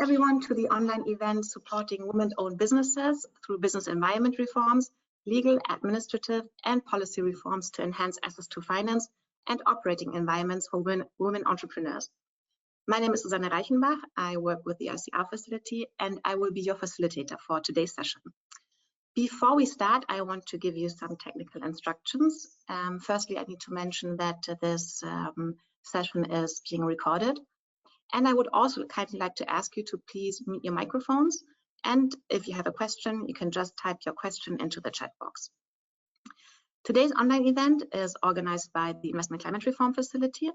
everyone to the online event supporting women-owned businesses through business environment reforms, legal, administrative, and policy reforms to enhance access to finance and operating environments for women entrepreneurs. My name is Susanne Reichenbach. I work with the ICR facility, and I will be your facilitator for today's session. Before we start, I want to give you some technical instructions. Firstly, I need to mention that this session is being recorded. And I would also kindly like to ask you to please mute your microphones. And if you have a question, you can just type your question into the chat box. Today's online event is organized by the Investment Climate Reform Facility.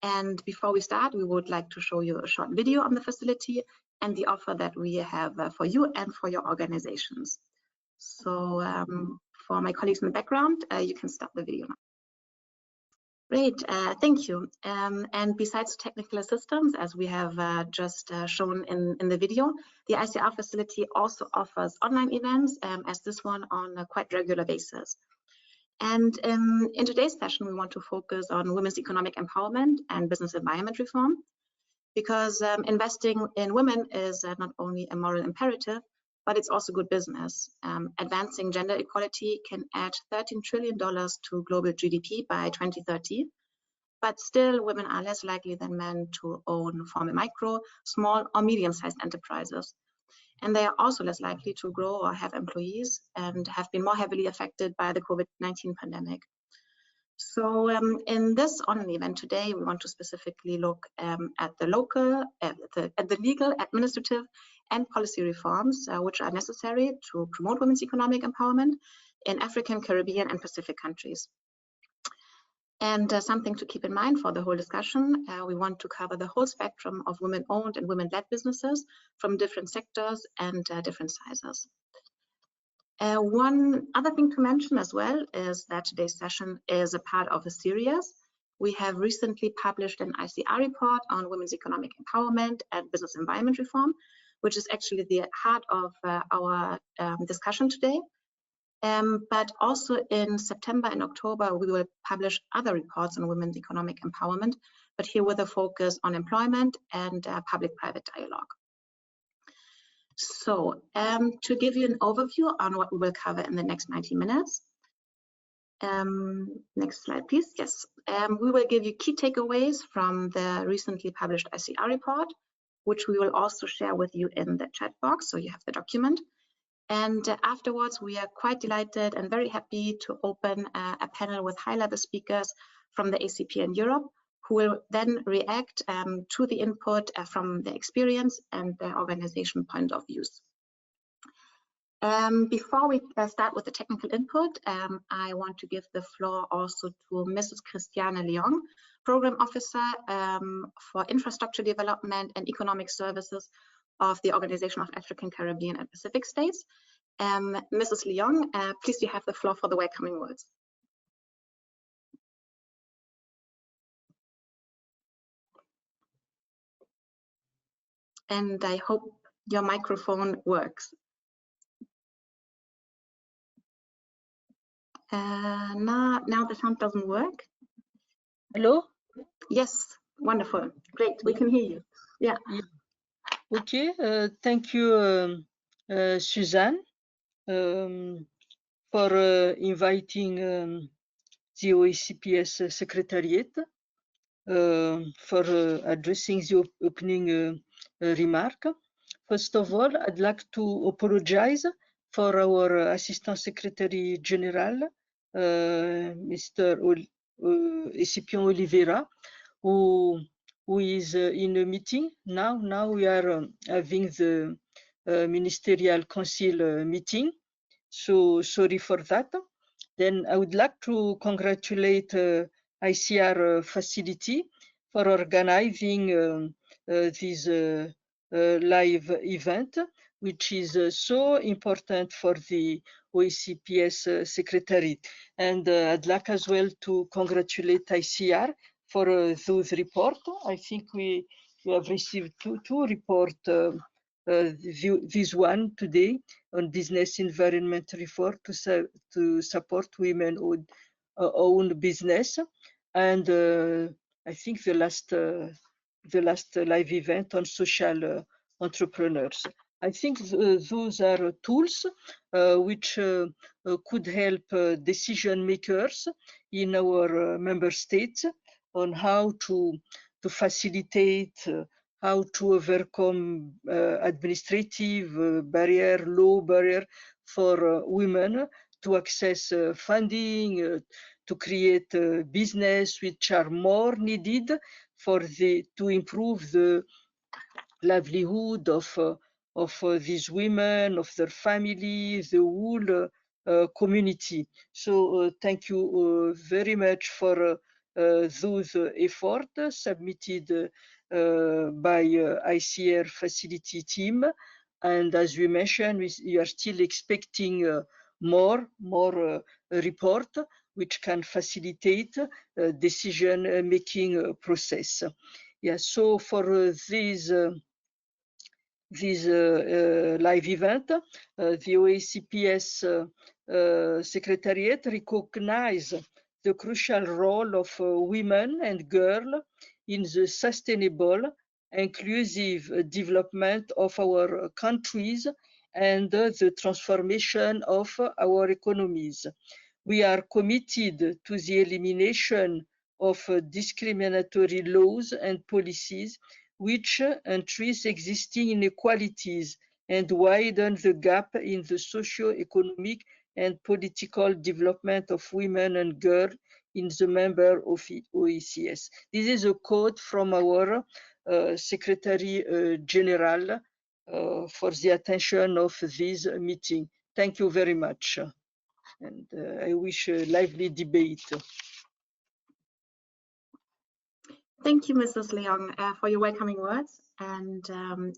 And before we start, we would like to show you a short video on the facility and the offer that we have for you and for your organizations. So for my colleagues in the background, you can start the video now. Great, thank you. And besides technical assistance, as we have just shown in the video, the ICR facility also offers online events as this one on a quite regular basis. And in today's session, we want to focus on women's economic empowerment and business environment reform, because investing in women is not only a moral imperative, but it's also good business. Advancing gender equality can add $13 trillion to global GDP by 2030, but still women are less likely than men to own formal micro, small or medium-sized enterprises. And they are also less likely to grow or have employees and have been more heavily affected by the COVID-19 pandemic. So in this online event today, we want to specifically look at the legal, administrative, and policy reforms which are necessary to promote women's economic empowerment in African, Caribbean, and Pacific countries. And something to keep in mind for the whole discussion, we want to cover the whole spectrum of women-owned and women-led businesses from different sectors and different sizes. One other thing to mention as well is that today's session is a part of a series. We have recently published an ICR report on women's economic empowerment and business environment reform, which is actually the heart of our discussion today. But also in September and October, we will publish other reports on women's economic empowerment, but here with a focus on employment and public-private dialogue. So to give you an overview on what we will cover in the next 90 minutes. Next slide, please. Yes, we will give you key takeaways from the recently published ICR report, which we will also share with you in the chat box, so you have the document. And afterwards, we are quite delighted and very happy to open a panel with high-level speakers from the ACP in Europe, who will then react to the input from the experience and the organization point of views. Before we start with the technical input, I want to give the floor also to Mrs. Christiane Leong, Program Officer for Infrastructure Development and Economic Services of the Organization of African, Caribbean, and Pacific States. Mrs. Leong, please you have the floor for the welcoming words. And I hope your microphone works. Now the sound doesn't work. Hello? Yes, wonderful. Great, we can hear you. Yeah. Okay, thank you, Suzanne, for inviting the OECPS Secretariat for addressing the opening remark. First of all, I'd like to apologize for our Assistant Secretary General, Mr. Ecipion Oliveira, who is in a meeting now. Now we are having the Ministerial Council meeting, so sorry for that. Then I would like to congratulate ICR facility for organizing this live event, which is so important for the OECPS Secretariat. And I'd like as well to congratulate ICR for those reports. I think we have received two reports, this one today on business environment reform to support women-owned business, and I think the last live event on social entrepreneurs. I think those are tools which could help decision makers in our member states on how to facilitate, how to overcome administrative barrier, low barrier for women to access funding, to create business which are more needed to improve the livelihood of these women, of their family, the whole community. So thank you very much for those efforts submitted by ICR facility team. And as we mentioned, we are still expecting more report which can facilitate decision-making process. Yeah, so for this live event, the OACPS Secretariat recognize the crucial role of women and girls in the sustainable, inclusive development of our countries and the transformation of our economies. We are committed to the elimination of discriminatory laws and policies which increase existing inequalities and widen the gap in the socio-economic and political development of women and girls in the member of OECS. This is a quote from our Secretary General for the attention of this meeting. Thank you very much. And I wish a lively debate. Thank you, Mrs. Leong, for your welcoming words. And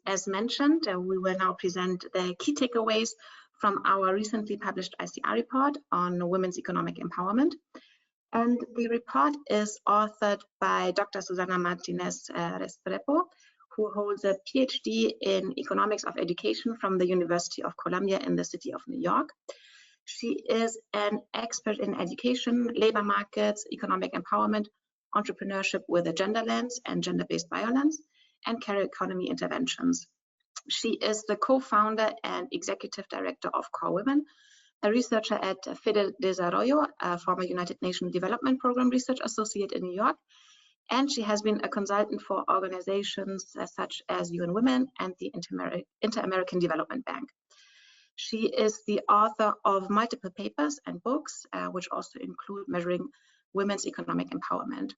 as mentioned, we will now present the key takeaways from our recently published ICR report on women's economic empowerment. And the report is authored by Dr. Susana Martinez Restrepo, who holds a PhD in Economics of Education from the University of Columbia in the city of New York. She is an expert in education, labor markets, economic empowerment, entrepreneurship with a gender lens and gender-based violence, and career economy interventions. She is the co-founder and executive director of Core Women, a researcher at Fede Desarrollo, a former United Nations Development Program research associate in New York, and she has been a consultant for organizations such as UN Women and the Inter-American Development Bank. She is the author of multiple papers and books, which also include measuring women's economic empowerment.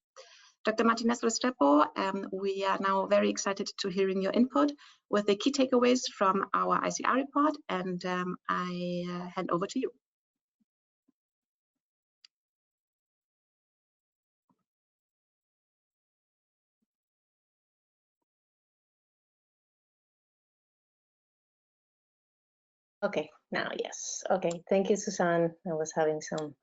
Dr. Martinez Restrepo, we are now very excited to hearing your input with the key takeaways from our ICR report, and I hand over to you. Okay, now yes. Okay, thank you, Susan. I was having some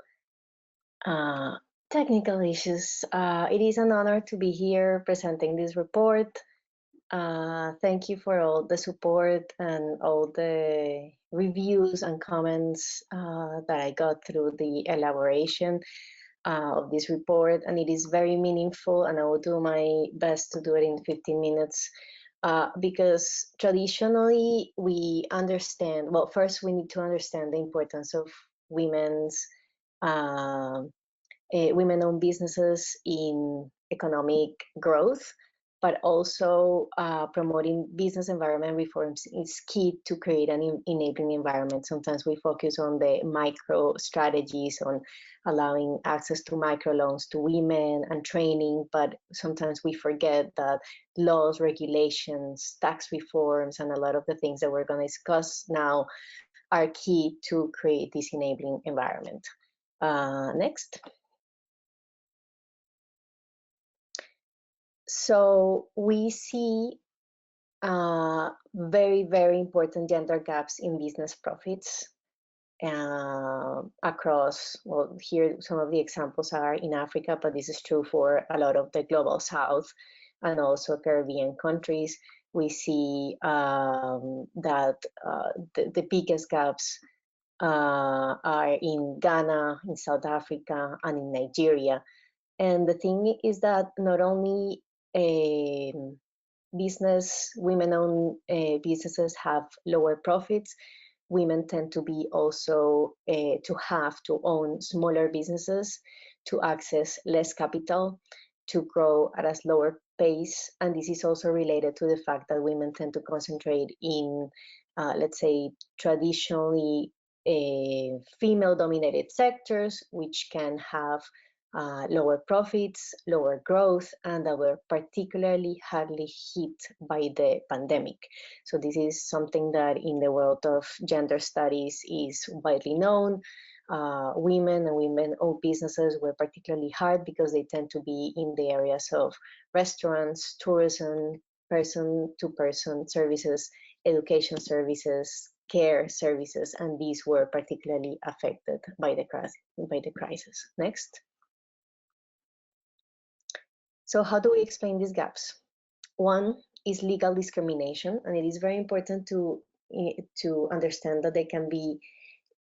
technical issues. It is an honor to be here presenting this report. Thank you for all the support and all the reviews and comments that I got through the elaboration of this report, and it is very meaningful, and I will do my best to do it in 15 minutes. Because traditionally we understand, well, first we need to understand the importance of women's women-owned businesses in economic growth, but also promoting business environment reforms is key to create an enabling environment. Sometimes we focus on the micro strategies, on allowing access to microloans to women and training, but sometimes we forget that laws, regulations, tax reforms, and a lot of the things that we're going to discuss now are key to create this enabling environment. Next. So we see very, very important gender gaps in business profits across, well, here some of the examples are in Africa, but this is true for a lot of the global south and also Caribbean countries. We see that the biggest gaps are in Ghana, in South Africa, and in Nigeria. And the thing is that not only women-owned businesses have lower profits. Women tend to be also to have to own smaller businesses, to access less capital, to grow at a slower pace. And this is also related to the fact that women tend to concentrate in, let's say, traditionally female-dominated sectors, which can have lower profits, lower growth, and that were particularly hardly hit by the pandemic. So this is something that in the world of gender studies is widely known. Women and women-owned businesses were particularly hard because they tend to be in the areas of restaurants, tourism, person-to-person services, education services, care services, and these were particularly affected by the crisis. Next. So how do we explain these gaps? One is legal discrimination, and it is very important to understand that they can be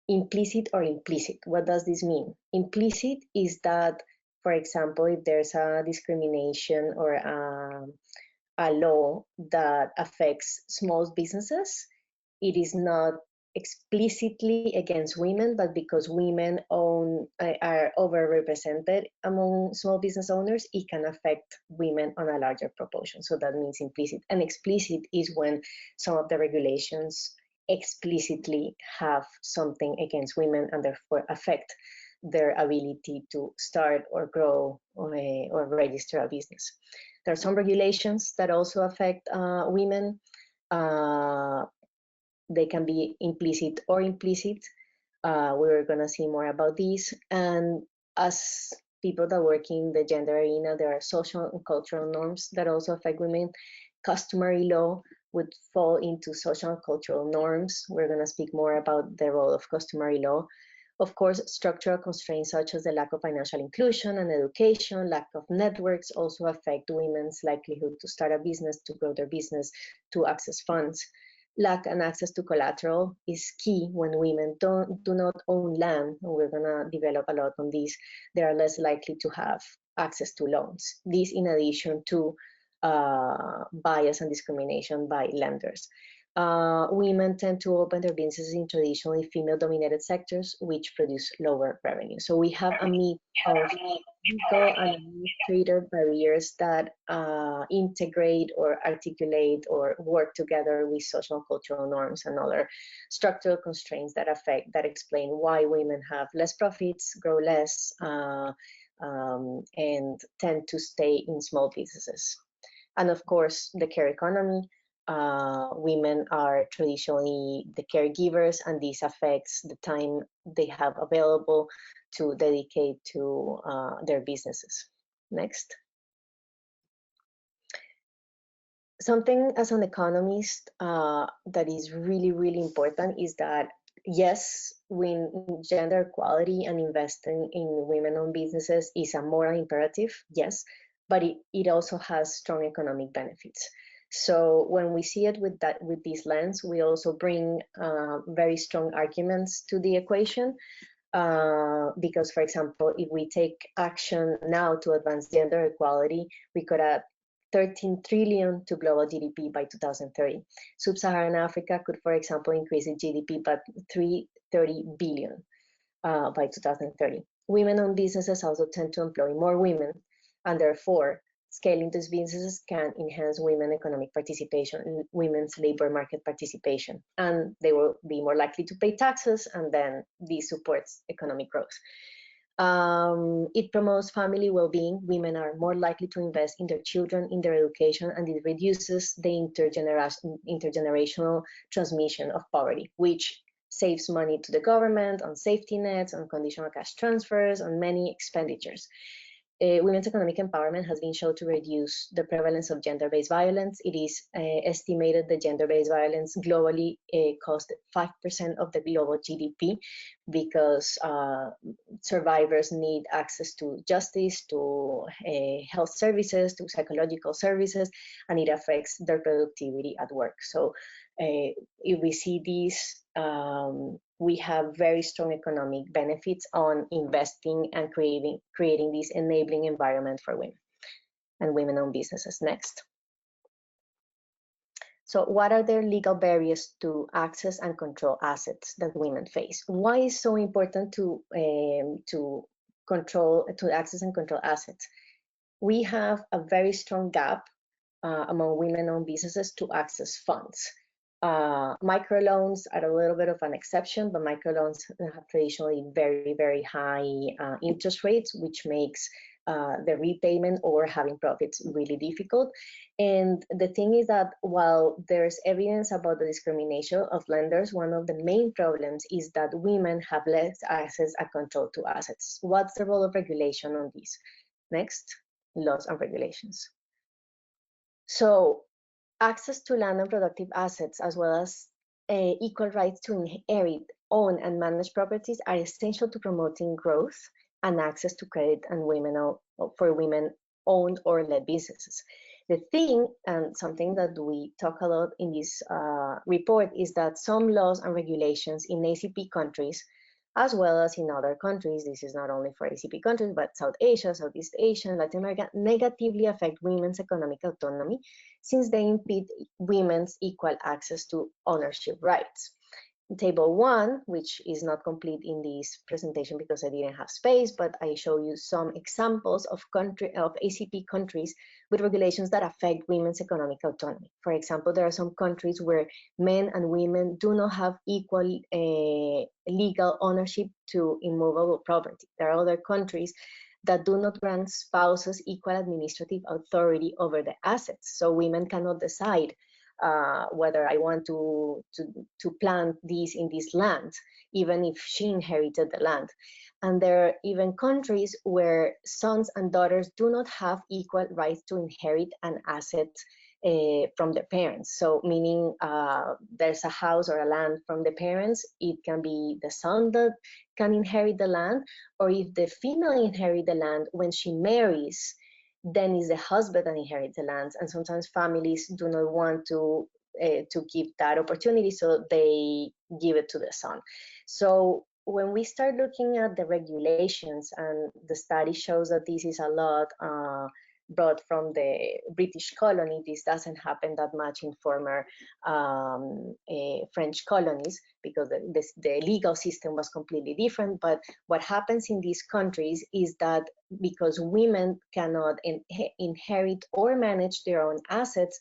implicit or implicit. What does this mean? Implicit is that, for example, if there's a discrimination or a law that affects small businesses, it is not explicitly against women, but because women are overrepresented among small business owners, it can affect women on a larger proportion. So that means implicit. And explicit is when some of the regulations explicitly have something against women and therefore affect their ability to start or grow or register a business. There are some regulations that also affect women. They can be implicit or implicit. We're going to see more about this. And as people that work in the gender arena, there are social and cultural norms that also affect women. Customary law would fall into social and cultural norms. We're going to speak more about the role of customary law. Of course, structural constraints such as the lack of financial inclusion and education, lack of networks also affect women's likelihood to start a business, to grow their business, to access funds. Lack and access to collateral is key when women do not own land, and we're gonna develop a lot on this. They are less likely to have access to loans. This in addition to bias and discrimination by lenders. Women tend to open their businesses in traditionally female-dominated sectors, which produce lower revenue. So we have a mix of legal and administrative barriers that integrate or articulate or work together with social and cultural norms and other structural constraints that explain why women have less profits, grow less, and tend to stay in small businesses. And of course, the care economy. Women are traditionally the caregivers, and this affects the time they have available to dedicate to their businesses. Next. Something as an economist that is really, really important is that, yes, when gender equality and investing in women-owned businesses is a moral imperative, yes, but it also has strong economic benefits. So when we see it with this lens, we also bring very strong arguments to the equation. Because, for example, if we take action now to advance gender equality, we could add 13 trillion to global GDP by 2030. Sub-Saharan Africa could, for example, increase its GDP by 330 billion by 2030. Women-owned businesses also tend to employ more women, and therefore, scaling these businesses can enhance women's economic participation, women's labor market participation, and they will be more likely to pay taxes, and then this supports economic growth. It promotes family well-being. Women are more likely to invest in their children, in their education, and it reduces the intergenerational transmission of poverty, which saves money to the government on safety nets, on conditional cash transfers, on many expenditures. Women's economic empowerment has been shown to reduce the prevalence of gender-based violence. It is estimated that gender-based violence globally cost 5% of the global GDP because survivors need access to justice, to health services, to psychological services, and it affects their productivity at work. So if we see these, we have very strong economic benefits on investing and creating this enabling environment for women and women-owned businesses. Next. So what are the legal barriers to access and control assets that women face? Why is so important to access and control assets? We have a very strong gap among women-owned businesses to access funds. Microloans are a little bit of an exception, but microloans have traditionally very, very high interest rates, which makes the repayment or having profits really difficult. And the thing is that while there's evidence about the discrimination of lenders, one of the main problems is that women have less access and control to assets. What's the role of regulation on this? Next, laws and regulations. So access to land and productive assets, as well as equal rights to inherit, own, and manage properties are essential to promoting growth and access to credit and for women-owned or led businesses. The thing, and something that we talk a lot in this report, is that some laws and regulations in ACP countries, as well as in other countries, this is not only for ACP countries, but South Asia, Southeast Asia, and Latin America, negatively affect women's economic autonomy since they impede women's equal access to ownership rights. Table 1, which is not complete in this presentation because I didn't have space, but I show you some examples of ACP countries with regulations that affect women's economic autonomy. For example, there are some countries where men and women do not have equal legal ownership to immovable property. There are other countries that do not grant spouses equal administrative authority over the assets, so women cannot decide whether I want to plant this in this land, even if she inherited the land. And there are even countries where sons and daughters do not have equal rights to inherit an asset from their parents. So meaning there's a house or a land from the parents, it can be the son that can inherit the land, or if the female inherits the land when she marries, then is the husband that inherits the lands, and sometimes families do not want to give that opportunity, so they give it to the son. So when we start looking at the regulations, and the study shows that this is a lot brought from the British colony, this doesn't happen that much in former French colonies because the legal system was completely different. But what happens in these countries is that because women cannot inherit or manage their own assets,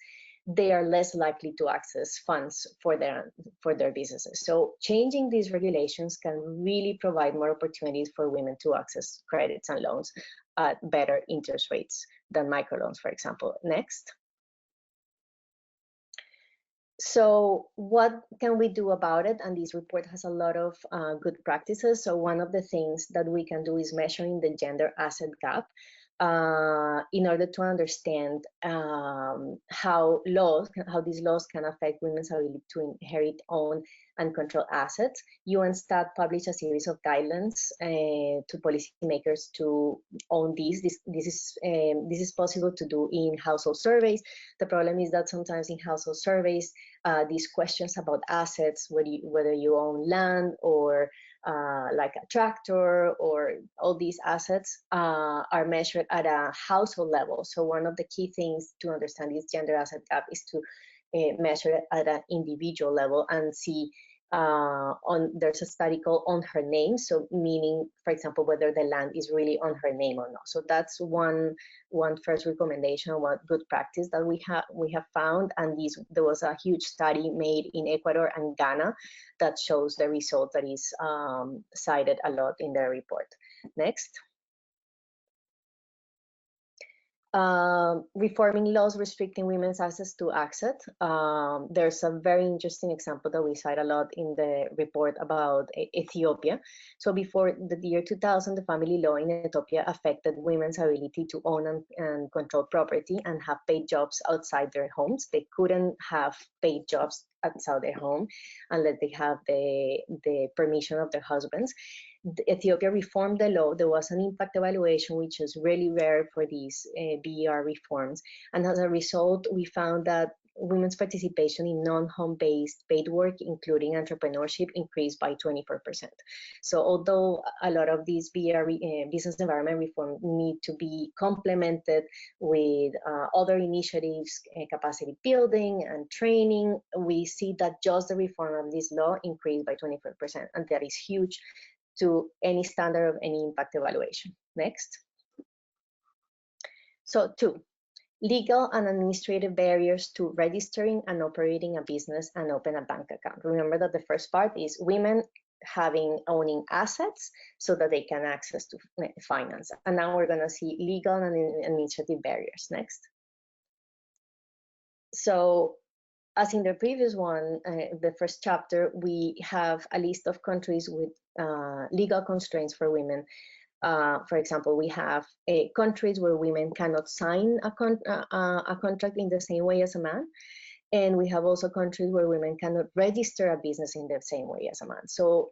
they are less likely to access funds for their businesses. So changing these regulations can really provide more opportunities for women to access credits and loans at better interest rates than microloans, for example. Next. So what can we do about it? And this report has a lot of good practices. So one of the things that we can do is measuring the gender asset gap in order to understand how these laws can affect women's ability to inherit, own, and control assets. UNSTAT published a series of guidelines to policymakers to own these. This is possible to do in household surveys. The problem is that sometimes in household surveys, these questions about assets, whether you own land or like a tractor or all these assets are measured at a household level. So one of the key things to understand this gender asset gap is to measure it at an individual level and see there's a study called on her name, so meaning, for example, whether the land is really on her name or not. So that's one first recommendation, one good practice that we have found. And there was a huge study made in Ecuador and Ghana that shows the result that is cited a lot in the report. Next. Reforming laws restricting women's access to asset. There's a very interesting example that we cite a lot in the report about Ethiopia. So before the year 2000, the family law in Ethiopia affected women's ability to own and control property and have paid jobs outside their homes. They couldn't have paid jobs outside their home unless they have the permission of their husbands. Ethiopia reformed the law. There was an impact evaluation, which is really rare for these BER reforms. And as a result, we found that women's participation in non-home-based paid work, including entrepreneurship, increased by 24%. So although a lot of these business environment reform need to be complemented with other initiatives, capacity building and training, we see that just the reform of this law increased by 24%, and that is huge to any standard of any impact evaluation. Next. So 2, legal and administrative barriers to registering and operating a business and open a bank account. Remember that the first part is women owning assets so that they can access to finance. And now we're gonna see legal and administrative barriers. Next. So as in the previous one, the first chapter, we have a list of countries with legal constraints for women. For example, we have countries where women cannot sign a contract in the same way as a man. And we have also countries where women cannot register a business in the same way as a man. So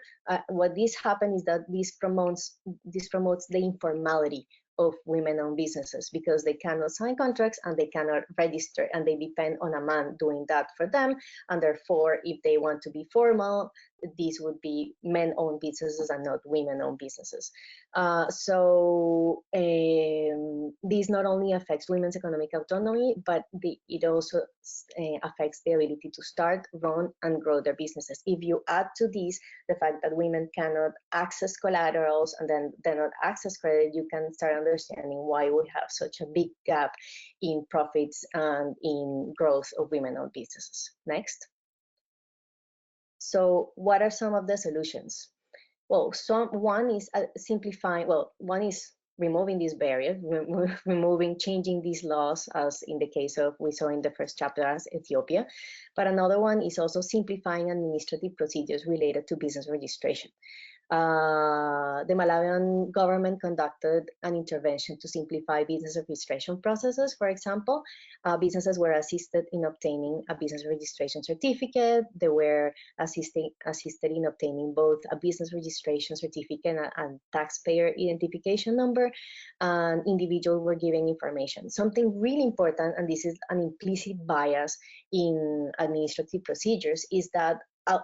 what this happens is that this promotes the informality of women-owned businesses, because they cannot sign contracts and they cannot register, and they depend on a man doing that for them. And therefore, if they want to be formal, these would be men-owned businesses and not women-owned businesses. This not only affects women's economic autonomy, but it also affects the ability to start, run, and grow their businesses. If you add to this the fact that women cannot access collaterals and then not access credit, you can start understanding why we have such a big gap in profits and in growth of women-owned businesses. Next. So what are some of the solutions? Well, one is simplifying, one is removing these barriers, changing these laws, as in the case of, we saw in the first chapter as Ethiopia. But another one is also simplifying administrative procedures related to business registration. The Malawian government conducted an intervention to simplify business registration processes. For example, businesses were assisted in obtaining a business registration certificate. They were assisted in obtaining both a business registration certificate and taxpayer identification number, and individuals were given information. Something really important, and this is an implicit bias in administrative procedures, is that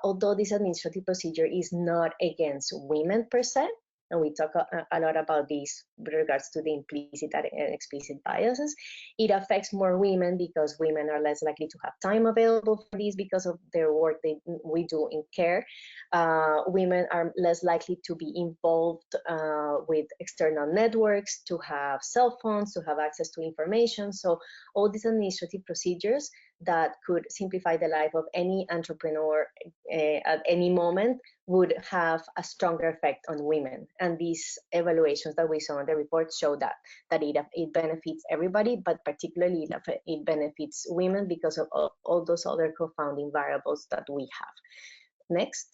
although this administrative procedure is not against women per se, and we talk a lot about this with regards to the implicit and explicit biases, it affects more women because women are less likely to have time available for this because of their work we do in care. Women are less likely to be involved with external networks, to have cell phones, to have access to information. So all these administrative procedures that could simplify the life of any entrepreneur at any moment would have a stronger effect on women. And these evaluations that we saw in the report show that it benefits everybody, but particularly it benefits women because of all those other confounding variables that we have. Next.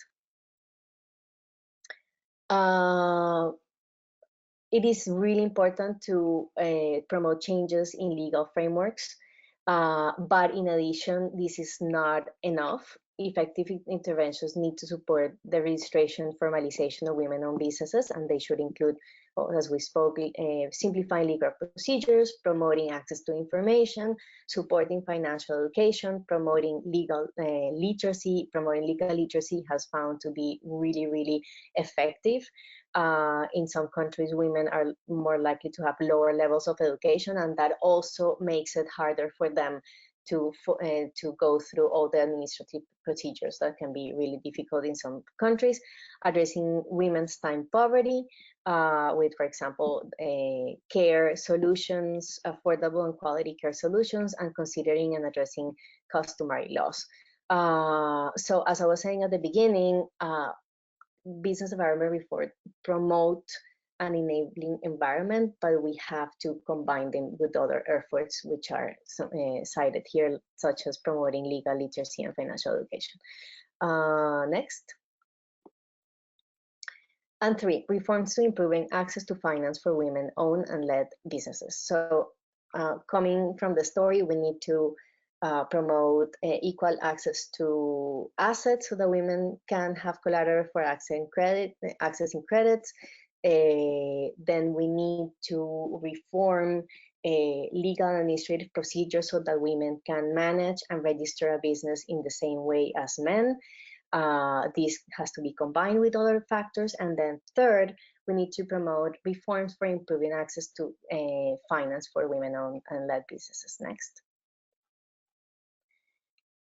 It is really important to promote changes in legal frameworks. But in addition, this is not enough. Effective interventions need to support the registration, formalization of women-owned businesses, and they should include, as we spoke, simplifying legal procedures, promoting access to information, supporting financial education, promoting legal literacy. Promoting legal literacy has found to be really, really effective. In some countries, women are more likely to have lower levels of education, and that also makes it harder for them to go through all the administrative procedures that can be really difficult in some countries. Addressing women's time poverty with, for example, care solutions, affordable and quality care solutions, and considering and addressing customary laws. So as I was saying at the beginning, business environment reform promote an enabling environment, but we have to combine them with other efforts which are cited here, such as promoting legal literacy and financial education. Next. And 3, reforms to improving access to finance for women-owned and led businesses. So coming from the story, we need to promote equal access to assets so that women can have collateral for accessing credits. Then we need to reform legal and administrative procedures so that women can manage and register a business in the same way as men. This has to be combined with other factors. And then third, we need to promote reforms for improving access to finance for women-owned and led businesses. Next.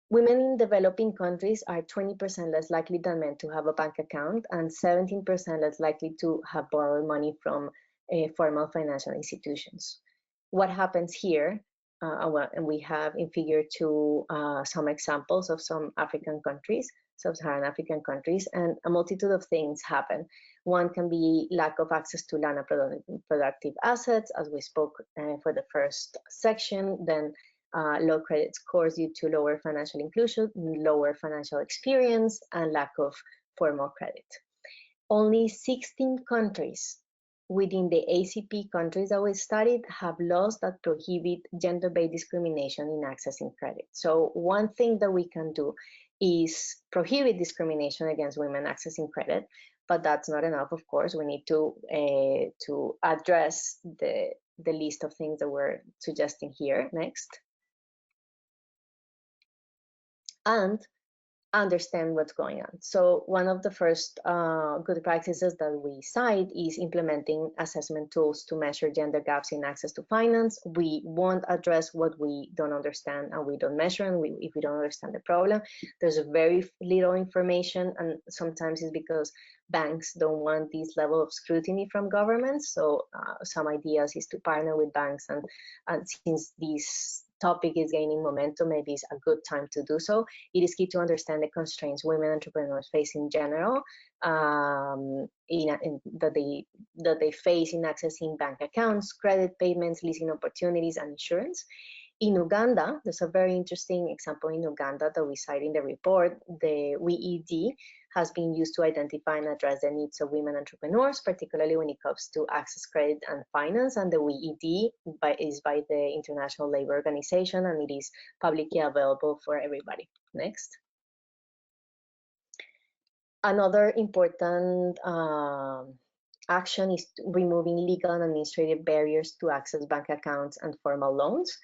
Women in developing countries are 20% less likely than men to have a bank account and 17% less likely to have borrowed money from formal financial institutions. What happens here, and we have in figure 2 some examples of some African countries, sub-Saharan African countries, and a multitude of things happen. One can be lack of access to land and productive assets, as we spoke for the first section, then low credit scores due to lower financial inclusion, lower financial experience, and lack of formal credit. Only 16 countries within the ACP countries that we studied have laws that prohibit gender-based discrimination in accessing credit. So one thing that we can do is prohibit discrimination against women accessing credit, but that's not enough, of course. We need to address the list of things that we're suggesting here. Next. And understand what's going on. So one of the first good practices that we cite is implementing assessment tools to measure gender gaps in access to finance. We won't address what we don't understand and we don't measure, and if we don't understand the problem. There's very little information, and sometimes it's because banks don't want this level of scrutiny from governments. So some ideas is to partner with banks, and since this topic is gaining momentum, maybe it's a good time to do so. It is key to understand the constraints women entrepreneurs face in general, that they face in accessing bank accounts, credit payments, leasing opportunities, and insurance. In Uganda, there's a very interesting example in Uganda that we cite in the report. The WEED has been used to identify and address the needs of women entrepreneurs, particularly when it comes to access credit and finance. And the WEED is by the International Labour Organization, and it is publicly available for everybody. Next. Another important action is removing legal and administrative barriers to access bank accounts and formal loans.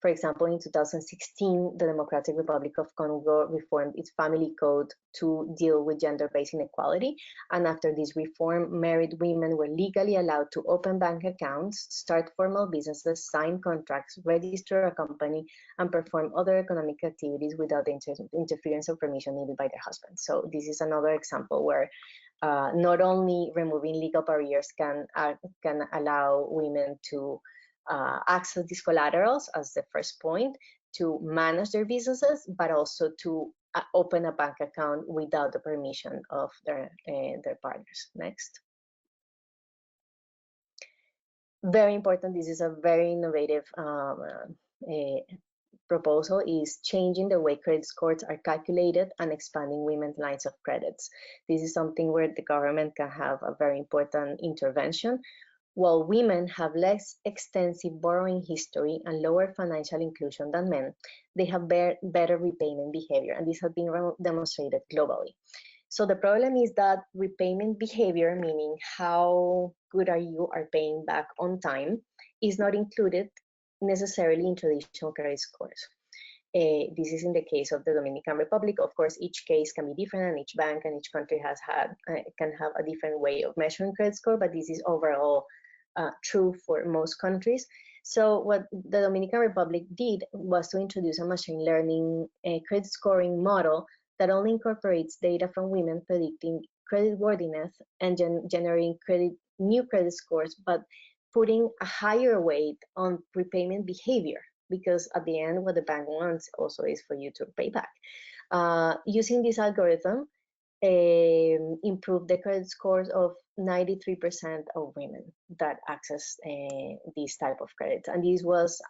For example, in 2016, the Democratic Republic of Congo reformed its family code to deal with gender-based inequality. And after this reform, married women were legally allowed to open bank accounts, start formal businesses, sign contracts, register a company, and perform other economic activities without the interference or permission needed by their husbands. So this is another example where not only removing legal barriers can allow women to access these collaterals as the first point, to manage their businesses, but also to open a bank account without the permission of their partners. Next. Very important, this is a very innovative proposal, is changing the way credit scores are calculated and expanding women's lines of credits. This is something where the government can have a very important intervention. While women have less extensive borrowing history and lower financial inclusion than men, they have better repayment behavior, and this has been demonstrated globally. So the problem is that repayment behavior, meaning how good you are paying back on time, is not included necessarily in traditional credit scores. This is in the case of the Dominican Republic. Of course, each case can be different, and each bank and each country can have a different way of measuring credit score, but this is overall true for most countries. So what the Dominican Republic did was to introduce a machine learning credit scoring model that only incorporates data from women predicting creditworthiness and generating new credit scores, but putting a higher weight on repayment behavior, because at the end, what the bank wants also is for you to pay back. Using this algorithm, improve the credit scores of 93% of women that access this type of credit. And this was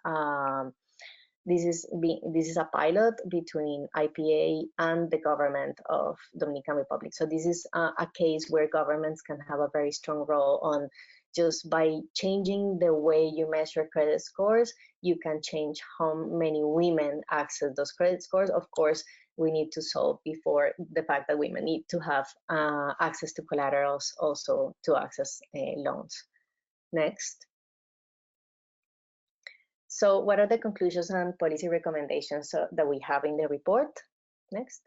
this is a pilot between IPA and the government of Dominican Republic. So this is a case where governments can have a very strong role on, just by changing the way you measure credit scores, you can change how many women access those credit scores. Of course, we need to solve before the fact that women need to have access to collaterals also to access loans. Next. So what are the conclusions and policy recommendations that we have in the report? Next.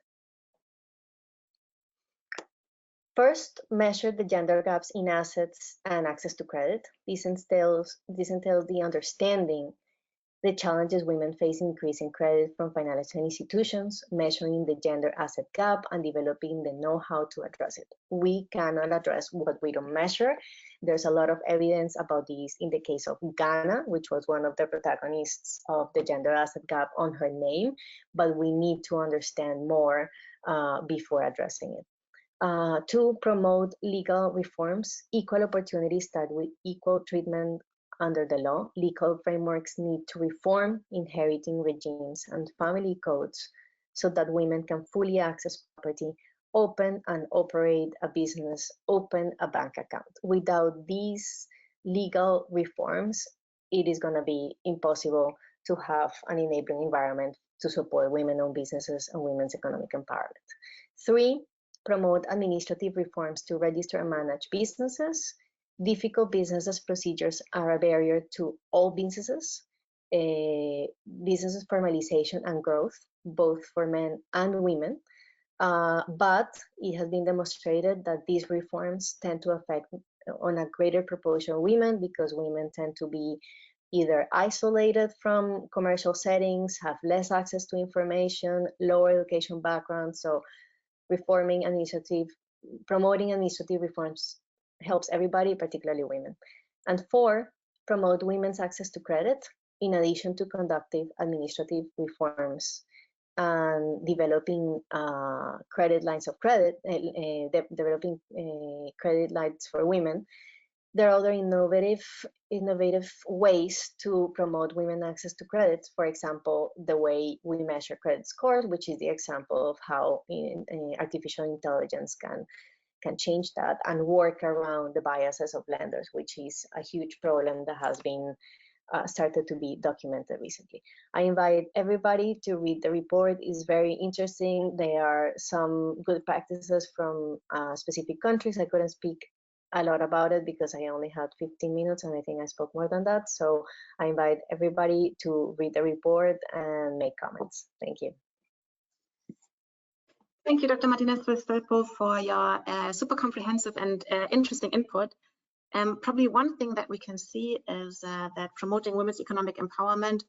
First, measure the gender gaps in assets and access to credit. This entails the understanding the challenges women face in increasing credit from financial institutions, measuring the gender asset gap, and developing the know-how to address it. We cannot address what we don't measure. There's a lot of evidence about this in the case of Ghana, which was one of the protagonists of the gender asset gap on her name, but we need to understand more before addressing it. To promote legal reforms, equal opportunities start with equal treatment under the law. Legal frameworks need to reform inheriting regimes and family codes so that women can fully access property, open and operate a business, open a bank account. Without these legal reforms, it is going to be impossible to have an enabling environment to support women-owned businesses and women's economic empowerment. 3, promote administrative reforms to register and manage businesses. Difficult businesses procedures are a barrier to all businesses. Business formalization and growth, both for men and women. But it has been demonstrated that these reforms tend to affect on a greater proportion of women because women tend to be either isolated from commercial settings, have less access to information, lower education background. So promoting administrative reforms helps everybody, particularly women. And 4, promote women's access to credit in addition to conductive administrative reforms and developing credit lines of credit, developing credit lines for women. There are other innovative ways to promote women access to credit. For example, the way we measure credit scores, which is the example of how artificial intelligence can change that and work around the biases of lenders, which is a huge problem that has been started to be documented recently. I invite everybody to read the report. It's very interesting. There are some good practices from specific countries. I couldn't speak a lot about it because I only had 15 minutes and I think I spoke more than that. So I invite everybody to read the report and make comments. Thank you. Thank you, Dr. Martinez-Restrepo, for your super comprehensive and interesting input. Probably one thing that we can see is that promoting women's economic empowerment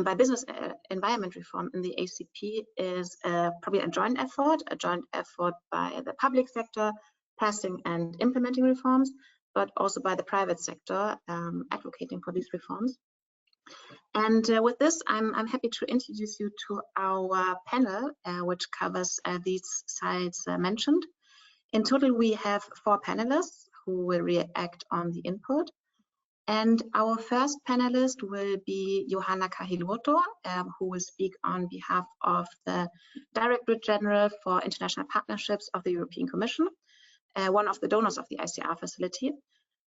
by business environment reform in the ACP is probably a joint effort by the public sector passing and implementing reforms, but also by the private sector advocating for these reforms. And with this, I'm happy to introduce you to our panel, which covers these sides mentioned. In total, we have 4 panelists who will react on the input. And our first panelist will be Joanna Kahiluoto, who will speak on behalf of the Directorate General for International Partnerships of the European Commission, one of the donors of the ICR facility,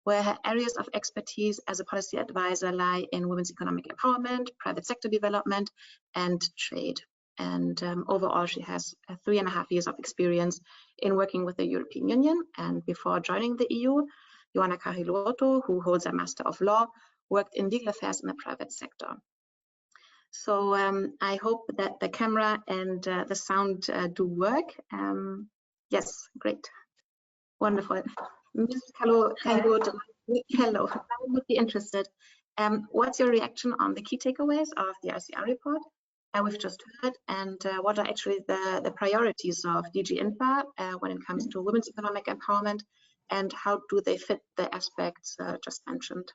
where her areas of expertise as a policy advisor lie in women's economic empowerment, private sector development, and trade. And overall, she has 3.5 years of experience in working with the European Union. And before joining the EU, Joanna Kahiluoto, who holds a Master of Law, worked in legal affairs in the private sector. So I hope that the camera and the sound do work. Yes, great. Wonderful. Ms. Kahiluoto, hello. I would be interested. What's your reaction on the key takeaways of the ICR report we've just heard, and what are actually the priorities of DG INPA when it comes to women's economic empowerment, and how do they fit the aspects just mentioned?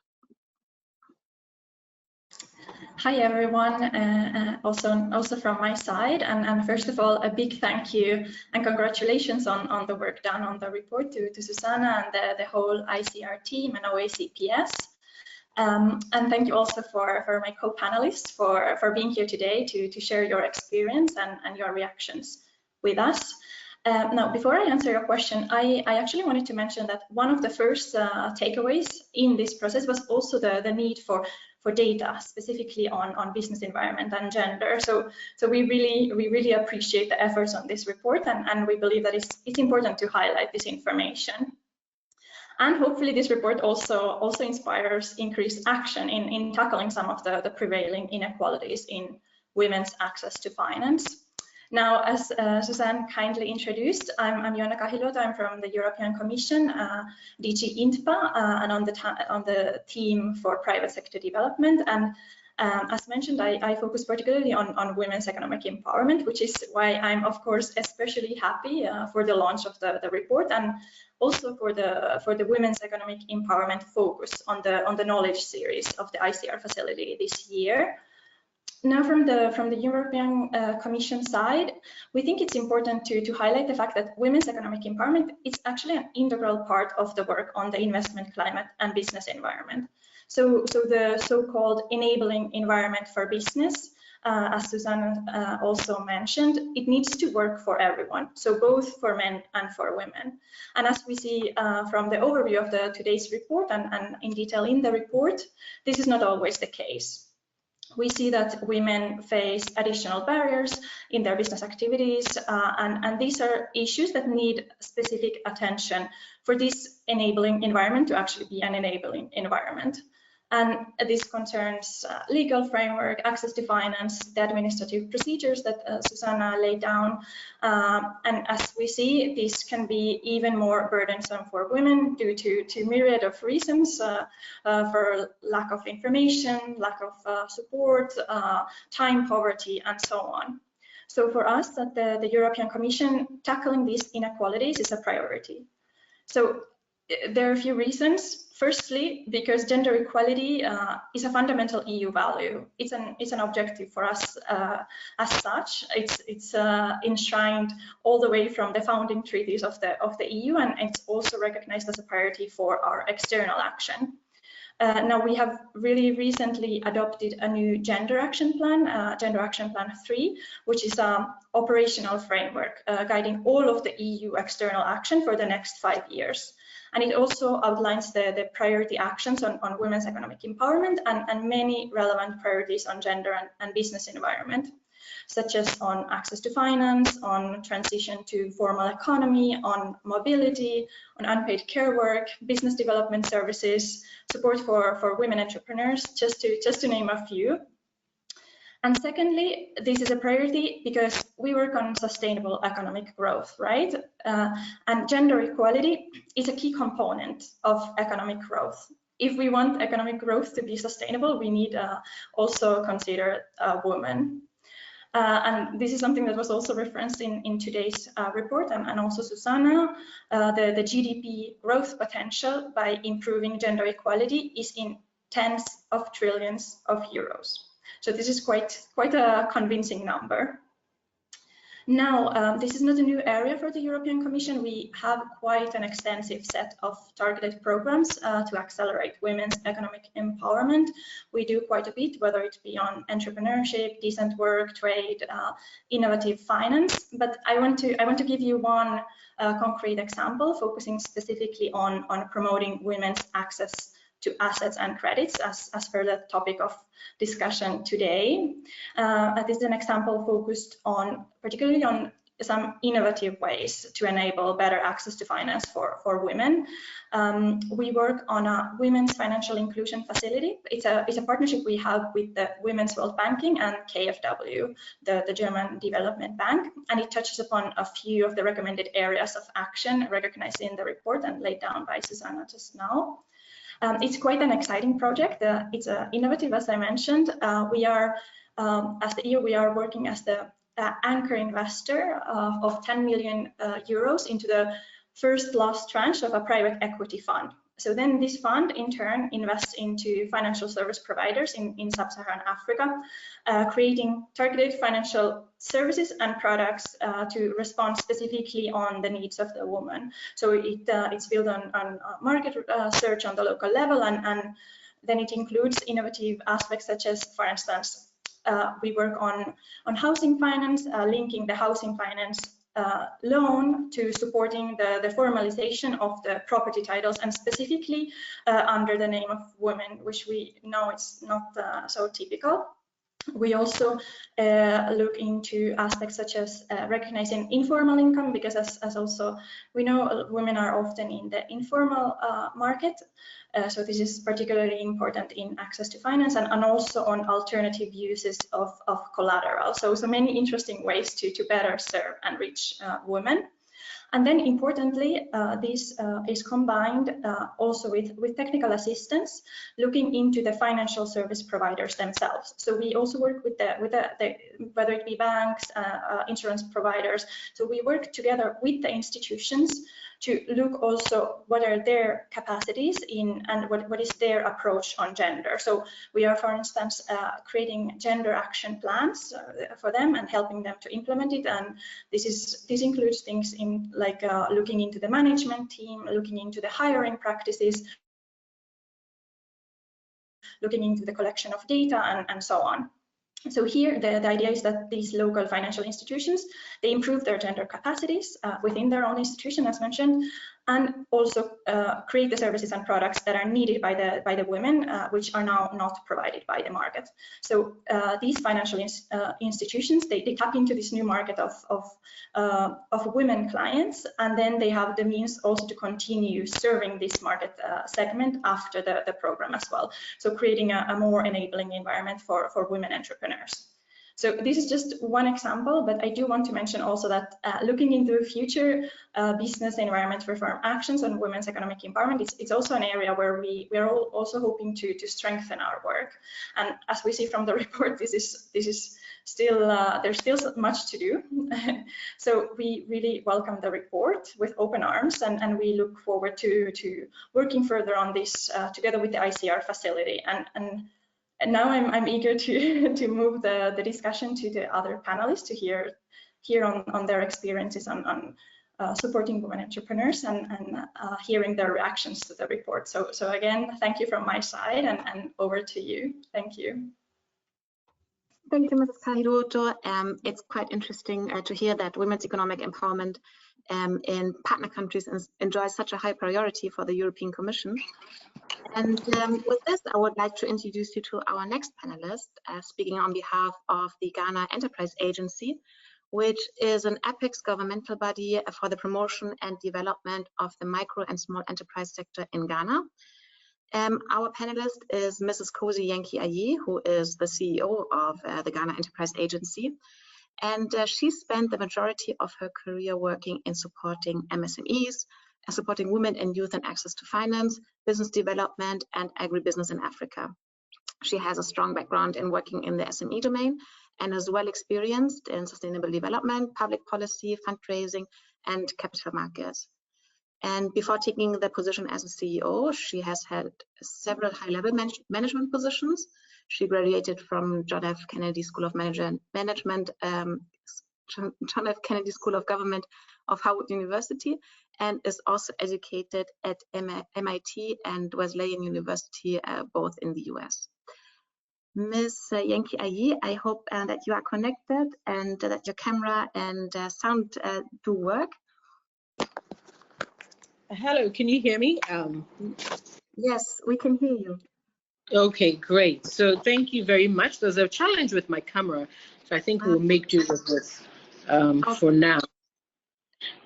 Hi everyone, also from my side, and first of all, a big thank you and congratulations on the work done on the report to Susanna and the whole ICR team and OACPS. And thank you also for my co-panelists for being here today to share your experience and your reactions with us. Now, before I answer your question, I actually wanted to mention that one of the first takeaways in this process was also the need for data, specifically on business environment and gender. So we really appreciate the efforts on this report, and we believe that it's important to highlight this information. And hopefully this report also inspires increased action in tackling some of the prevailing inequalities in women's access to finance. Now, as Suzanne kindly introduced, I'm Joanna Kahiluoto. I'm from the European Commission, DG INTPA, and on the team for private sector development. And as mentioned, I focus particularly on women's economic empowerment, which is why I'm, of course, especially happy for the launch of the report, and also for the women's economic empowerment focus on the knowledge series of the ICR facility this year. Now, from the European Commission side, we think it's important to highlight the fact that women's economic empowerment is actually an integral part of the work on the investment climate and business environment. So the so-called enabling environment for business, as Susanne also mentioned, it needs to work for everyone, so both for men and for women. And as we see from the overview of today's report and in detail in the report, this is not always the case. We see that women face additional barriers in their business activities, and these are issues that need specific attention for this enabling environment to actually be an enabling environment. And this concerns legal framework, access to finance, the administrative procedures that Susanna laid down. And as we see, this can be even more burdensome for women due to myriad of reasons, for lack of information, lack of support, time poverty, and so on. So for us at the European Commission, tackling these inequalities is a priority. So there are a few reasons. Firstly, because gender equality is a fundamental EU value. It's an objective for us as such. It's enshrined all the way from the founding treaties of the EU, and it's also recognized as a priority for our external action. Now, we have really recently adopted a new Gender Action Plan, Gender Action Plan 3, which is an operational framework guiding all of the EU external action for the next 5 years. And it also outlines the priority actions on women's economic empowerment and many relevant priorities on gender and business environment, such as on access to finance, on transition to formal economy, on mobility, on unpaid care work, business development services, support for women entrepreneurs, just to name a few. And secondly, this is a priority because we work on sustainable economic growth, right? And gender equality is a key component of economic growth. If we want economic growth to be sustainable, we need also consider women. And this is something that was also referenced in today's report, and also Susanna. The GDP growth potential by improving gender equality is in tens of trillions of euros. So this is quite a convincing number. Now, this is not a new area for the European Commission. We have quite an extensive set of targeted programs to accelerate women's economic empowerment. We do quite a bit, whether it be on entrepreneurship, decent work, trade, innovative finance. But I want to give you one concrete example, focusing specifically on promoting women's access to assets and credits as per the topic of discussion today. This is an example focused particularly on some innovative ways to enable better access to finance for women. We work on a women's financial inclusion facility. It's a partnership we have with the Women's World Banking and KfW, the German Development Bank, and it touches upon a few of the recommended areas of action recognized in the report and laid down by Susanna just now. It's quite an exciting project. It's innovative, as I mentioned. We are, as the EU, we are working as the anchor investor of 10 million euros into the first last tranche of a private equity fund. So then this fund in turn invests into financial service providers in sub-Saharan Africa, creating targeted financial services and products to respond specifically on the needs of the woman. So it's built on market research on the local level, and then it includes innovative aspects such as, for instance, we work on housing finance, linking the housing finance loan to supporting the formalization of the property titles, and specifically under the name of women, which we know it's not so typical. We also look into aspects such as recognizing informal income, because as also we know, women are often in the informal market. So this is particularly important in access to finance, and also on alternative uses of collateral. So many interesting ways to better serve and reach women. And then importantly, this is combined also with technical assistance, looking into the financial service providers themselves. So we also work with the whether it be banks, insurance providers. So we work together with the institutions to look also what are their capacities in, and what is their approach on gender. So we are, for instance, creating gender action plans for them and helping them to implement it. And this includes things in like looking into the management team, looking into the hiring practices, looking into the collection of data, and so on. So here, the idea is that these local financial institutions, they improve their gender capacities within their own institution, as mentioned, and also create the services and products that are needed by the women, which are now not provided by the market. So these financial institutions, they tap into this new market of women clients, and then they have the means also to continue serving this market segment after the program as well. So creating a more enabling environment for women entrepreneurs. So this is just one example, but I do want to mention also that looking into future business environment reform actions on women's economic empowerment, it's also an area where we are also hoping to strengthen our work. And as we see from the report, this is still there's still much to do. So we really welcome the report with open arms, and we look forward to working further on this together with the ICR facility. And now I'm eager to move the discussion to the other panelists to hear on their experiences on supporting women entrepreneurs and hearing their reactions to the report. So again, thank you from my side, and over to you. Thank you. Thank you, Mrs. Kahiluoto. It's quite interesting to hear that women's economic empowerment in partner countries enjoys such a high priority for the European Commission. And with this, I would like to introduce you to our next panelist, speaking on behalf of the Ghana Enterprise Agency, which is an apex governmental body for the promotion and development of the micro and small enterprise sector in Ghana. Our panelist is Mrs. Kosi Yankey, who is the CEO of the Ghana Enterprise Agency. And she spent the majority of her career working in supporting MSMEs, supporting women and youth in access to finance, business development, and agribusiness in Africa. She has a strong background in working in the SME domain and is well experienced in sustainable development, public policy, fundraising, and capital markets. And before taking the position as a CEO, she has had several high-level management positions. She graduated from John F. Kennedy School of Management, John F. Kennedy School of Government of Howard University, and is also educated at MIT and Wesleyan University, both in the US. Ms. Yankey Ayi, I hope that you are connected and that your camera and sound do work. Hello, can you hear me? Yes, we can hear you. Okay, great. So thank you very much. There's a challenge with my camera, so I think we'll make do with this for now.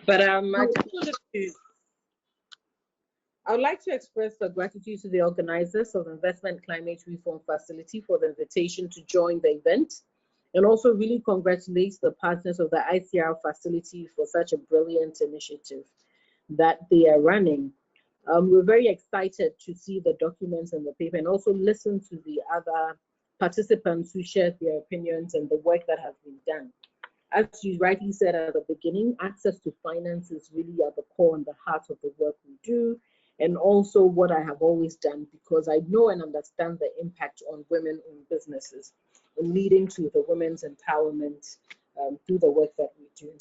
But I would like to express the gratitude to the organizers of the Investment Climate Reform Facility for the invitation to join the event, and also really congratulate the partners of the ICR facility for such a brilliant initiative that they are running. We're very excited to see the documents and the paper, and also listen to the other participants who shared their opinions and the work that has been done. As you rightly said at the beginning, access to finance is really at the core and the heart of the work we do, and also what I have always done, because I know and understand the impact on women-owned businesses and leading to the women's empowerment through the work that we do.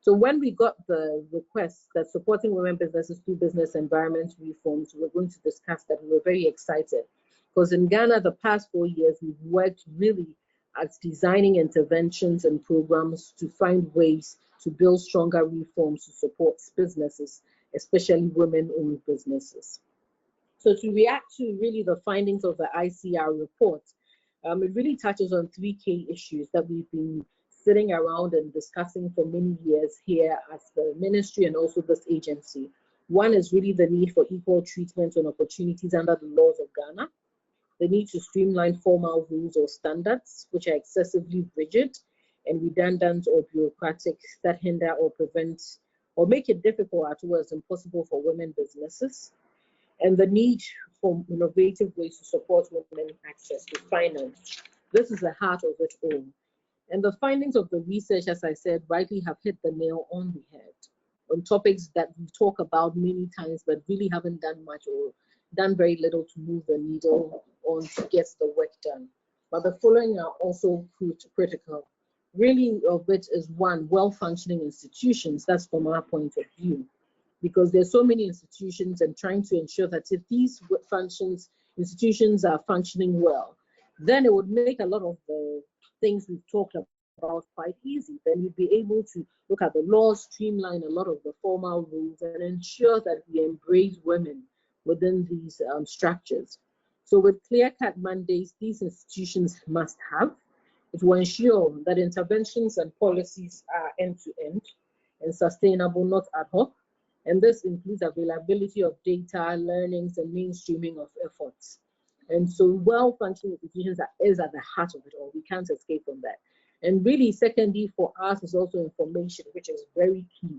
So when we got the request that supporting women businesses through business environment reforms, we were going to discuss that, we were very excited. Because in Ghana, the past 4 years, we've worked really at designing interventions and programs to find ways to build stronger reforms to support businesses, especially women-owned businesses. So to react to really the findings of the ICR report, It really touches on 3 key issues that we've been sitting around and discussing for many years here as the ministry and also this agency. One is really the need for equal treatment and opportunities under the laws of Ghana, the need to streamline formal rules or standards which are excessively rigid and redundant or bureaucratic that hinder or prevent or make it difficult or worse impossible for women businesses, and the need for innovative ways to support women access to finance. This is the heart of it all. And the findings of the research, as I said, rightly have hit the nail on the head on topics that we talk about many times, but really haven't done much or done very little to move the needle on to get the work done. But the following are also critical. Really of it is one, well-functioning institutions. That's from our point of view, because there's so many institutions and trying to ensure that if these institutions are functioning well, then it would make a lot of the things we've talked about quite easy. Then you'd be able to look at the laws, streamline a lot of the formal rules, and ensure that we embrace women within these structures. So with clear-cut mandates, these institutions must have. It will ensure that interventions and policies are end-to-end and sustainable, not ad hoc. And this includes availability of data, learnings, and mainstreaming of efforts. And so well-functioning institutions is at the heart of it all. We can't escape from that. And really, secondly, for us is also information, which is very key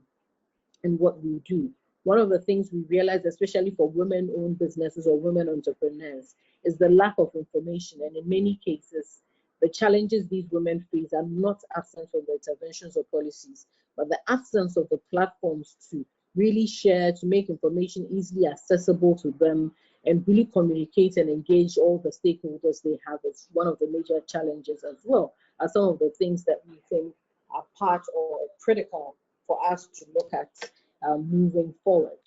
in what we do. One of the things we realize, especially for women-owned businesses or women entrepreneurs, is the lack of information. And in many cases, the challenges these women face are not absent from the interventions or policies, but the absence of the platforms to really share, to make information easily accessible to them, and really communicate and engage all the stakeholders they have is one of the major challenges as well, as some of the things that we think are part or critical for us to look at moving forward.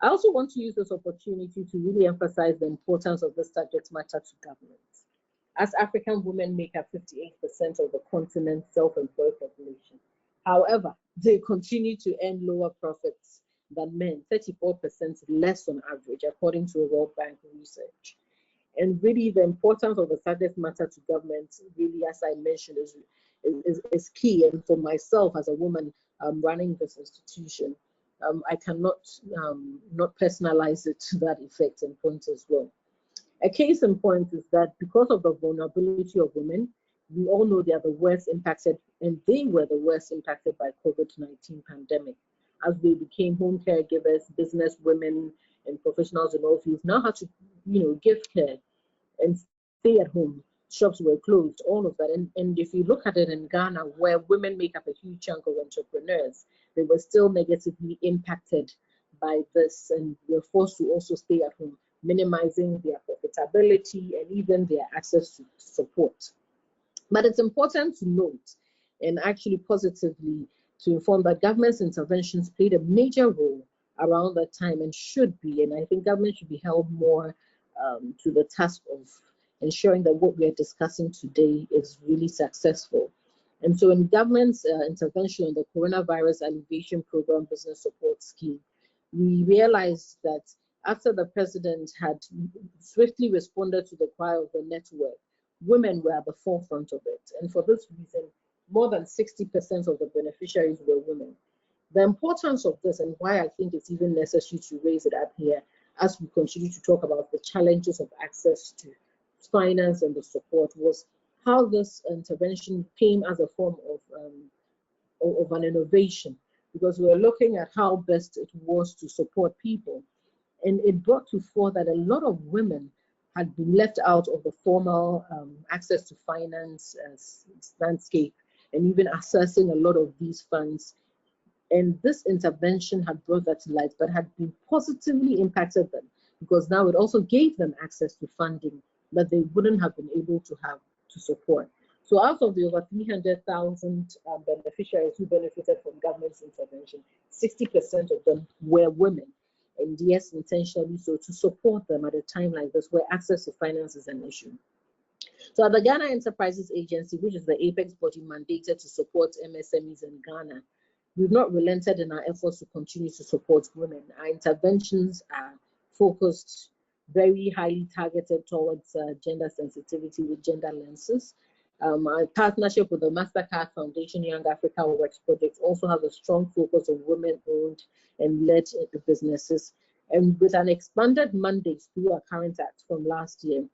I also want to use this opportunity to really emphasize the importance of this subject matter to government. As African women make up 58% of the continent's self-employed population. However, they continue to earn lower profits than men, 34% less on average, according to a World Bank research. And really, the importance of the subject matter to government, really, as I mentioned, is key. And for myself, as a woman running this institution, I cannot not personalize it to that effect and point as well. A case in point is that because of the vulnerability of women, we all know they are the worst impacted, and they were the worst impacted by COVID-19 pandemic, as they became home caregivers, business women, and professionals in all fields now had to, give care and stay at home. Shops were closed, all of that. And if you look at it in Ghana, where women make up a huge chunk of entrepreneurs, they were still negatively impacted by this and were forced to also stay at home, minimizing their profitability and even their access to support. But it's important to note, and actually positively to inform, that government's interventions played a major role around that time and should be, and I think government should be held more to the task of ensuring that what we are discussing today is really successful. And so in government's intervention on the Coronavirus Alleviation Program Business Support Scheme, we realized that after the president had swiftly responded to the cry of the network, women were at the forefront of it. And for this reason, more than 60% of the beneficiaries were women. The importance of this, and why I think it's even necessary to raise it up here as we continue to talk about the challenges of access to finance and the support, was how this intervention came as a form of an innovation, because we were looking at how best it was to support people. And it brought to fore that a lot of women had been left out of the formal access to finance landscape and even accessing a lot of these funds. And this intervention had brought that to light, but had been positively impacted them, because now it also gave them access to funding that they wouldn't have been able to have to support. So out of the over 300,000 beneficiaries who benefited from government's intervention, 60% of them were women. And yes, intentionally so, to support them at a time like this where access to finance is an issue. So at the Ghana Enterprises Agency, which is the apex body mandated to support MSMEs in Ghana, we've not relented in our efforts to continue to support women. Our interventions are focused very highly targeted towards gender sensitivity with gender lenses. Our partnership with the MasterCard Foundation Young Africa Works Project also has a strong focus on women-owned and led businesses, and with an expanded mandate through our current act from last year,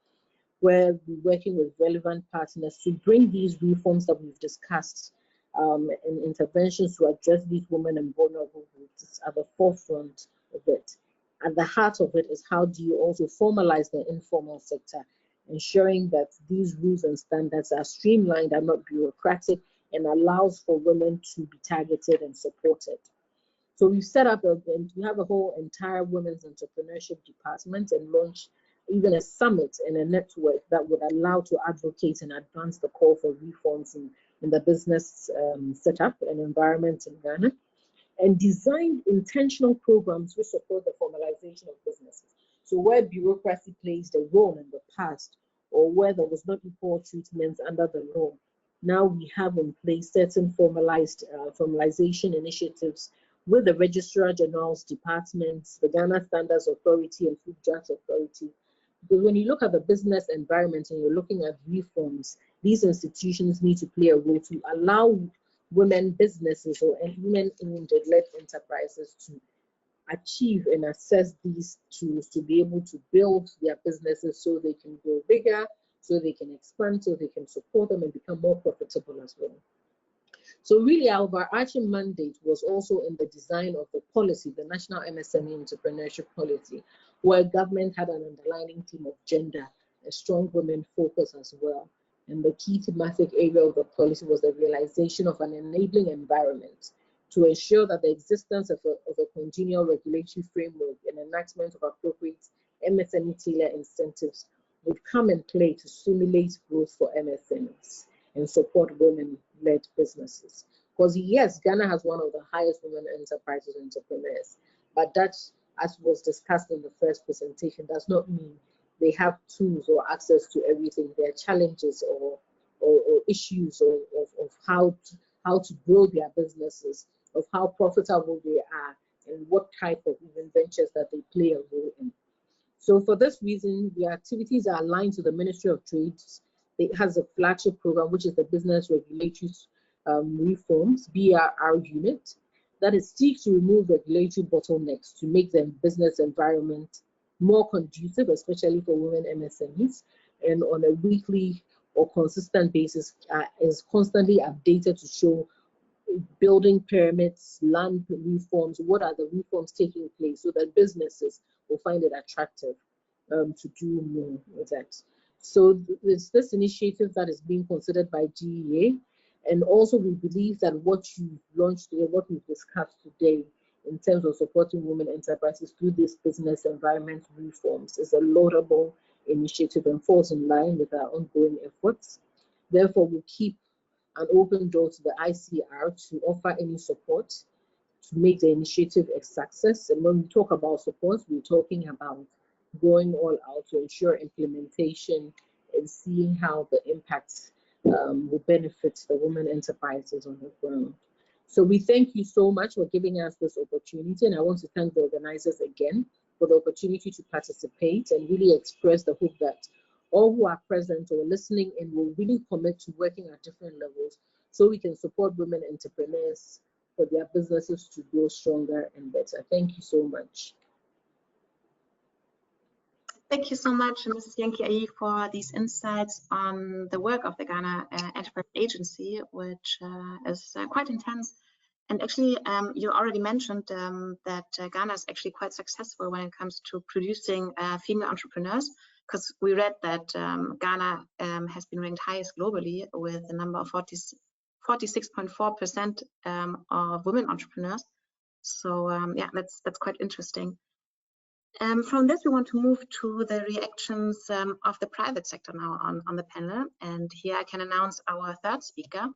where we're working with relevant partners to bring these reforms that we've discussed and interventions to address these women and vulnerable groups at the forefront of it. At the heart of it is how do you also formalize the informal sector, ensuring that these rules and standards are streamlined and not bureaucratic and allows for women to be targeted and supported. So we've set up we have a whole entire women's entrepreneurship department and launched even a summit and a network that would allow to advocate and advance the call for reforms in the business setup and environment in Ghana, and designed intentional programs which support the formalization of businesses. So where bureaucracy plays a role in the past, or where there was not equal treatment under the law, now we have in place certain formalization initiatives with the Registrar General's departments, the Ghana Standards Authority and Food Drugs Authority. Because when you look at the business environment and you're looking at reforms, these institutions need to play a role to allow women businesses or women-owned and led enterprises to achieve and assess these tools to be able to build their businesses so they can grow bigger, so they can expand, so they can support them and become more profitable as well. So really our overarching mandate was also in the design of the policy, the National MSME Entrepreneurship Policy, where government had an underlying theme of gender, a strong women focus as well. And the key thematic area of the policy was the realization of an enabling environment to ensure that the existence of a congenial regulatory framework and enactment of appropriate MSME tailor incentives would come in play to stimulate growth for MSMEs and support women-led businesses. Because yes, Ghana has one of the highest women enterprises and entrepreneurs, but that, as was discussed in the first presentation, does not mean they have tools or access to everything. There are challenges or issues of how to grow their businesses, of how profitable they are, and what type of even ventures that they play a role in. So for this reason, the activities are aligned to the Ministry of Trade. It has a flagship program, which is the Business Regulatory Reforms, BRR unit, that is seeks to remove regulatory bottlenecks to make the business environment more conducive, especially for women MSMEs, and on a weekly or consistent basis is constantly updated to show building permits, land reforms, what are the reforms taking place so that businesses will find it attractive to do more with that. So it's this initiative that is being considered by GEA, and also we believe that what you launched today, what we've discussed today in terms of supporting women enterprises through this business environment reforms is a laudable initiative and falls in line with our ongoing efforts. Therefore, we'll keep an open door to the ICR to offer any support to make the initiative a success. And when we talk about support, we're talking about going all out to ensure implementation and seeing how the impacts will benefit the women enterprises on the ground. So we thank you so much for giving us this opportunity, and I want to thank the organizers again for the opportunity to participate and really express the hope that all who are present or listening in will really commit to working at different levels so we can support women entrepreneurs for their businesses to grow stronger and better. Thank you so much. Thank you so much, Mrs. Yankey, for these insights on the work of the Ghana Enterprise Agency, which is quite intense. And actually, you already mentioned that Ghana is actually quite successful when it comes to producing female entrepreneurs, because we read that Ghana has been ranked highest globally with a number of 46.4% of women entrepreneurs. So yeah, that's quite interesting. From this, we want to move to the reactions of the private sector now on the panel. And here I can announce our third speaker.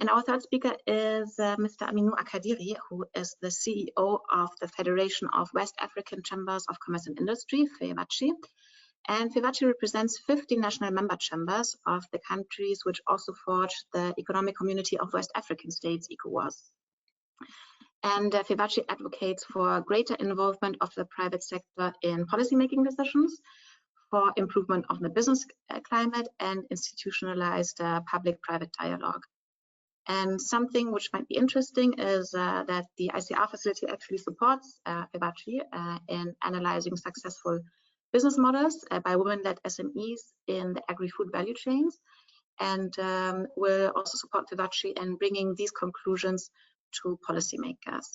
And our third speaker is Mr. Aminou Akadiri, who is the CEO of the Federation of West African Chambers of Commerce and Industry, FEWACHI. And FEWACHI represents 50 national member chambers of the countries which also forge the Economic Community of West African States, ECOWAS. And FEWACI advocates for greater involvement of the private sector in policymaking decisions, for improvement of the business climate, and institutionalized public-private dialogue. And something which might be interesting is that the ICR facility actually supports FEWACI in analyzing successful business models by women-led SMEs in the agri-food value chains, and will also support FEWACI in bringing these conclusions to policymakers.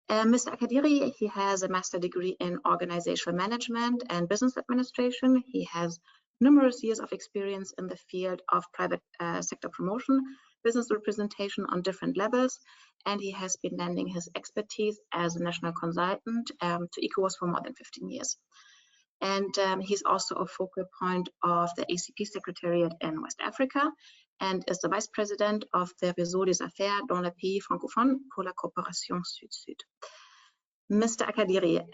Mr. Akadiri, he has a master's degree in organizational management and business administration. He has numerous years of experience in the field of private sector promotion, business representation on different levels, and he has been lending his expertise as a national consultant to ECOWAS for more than 15 years. And he's also a focal point of the ACP Secretariat in West Africa and is the Vice President of the Réseau des Affaires dans les pays francophones pour la coopération Sud-Sud. Mr. Akadiri,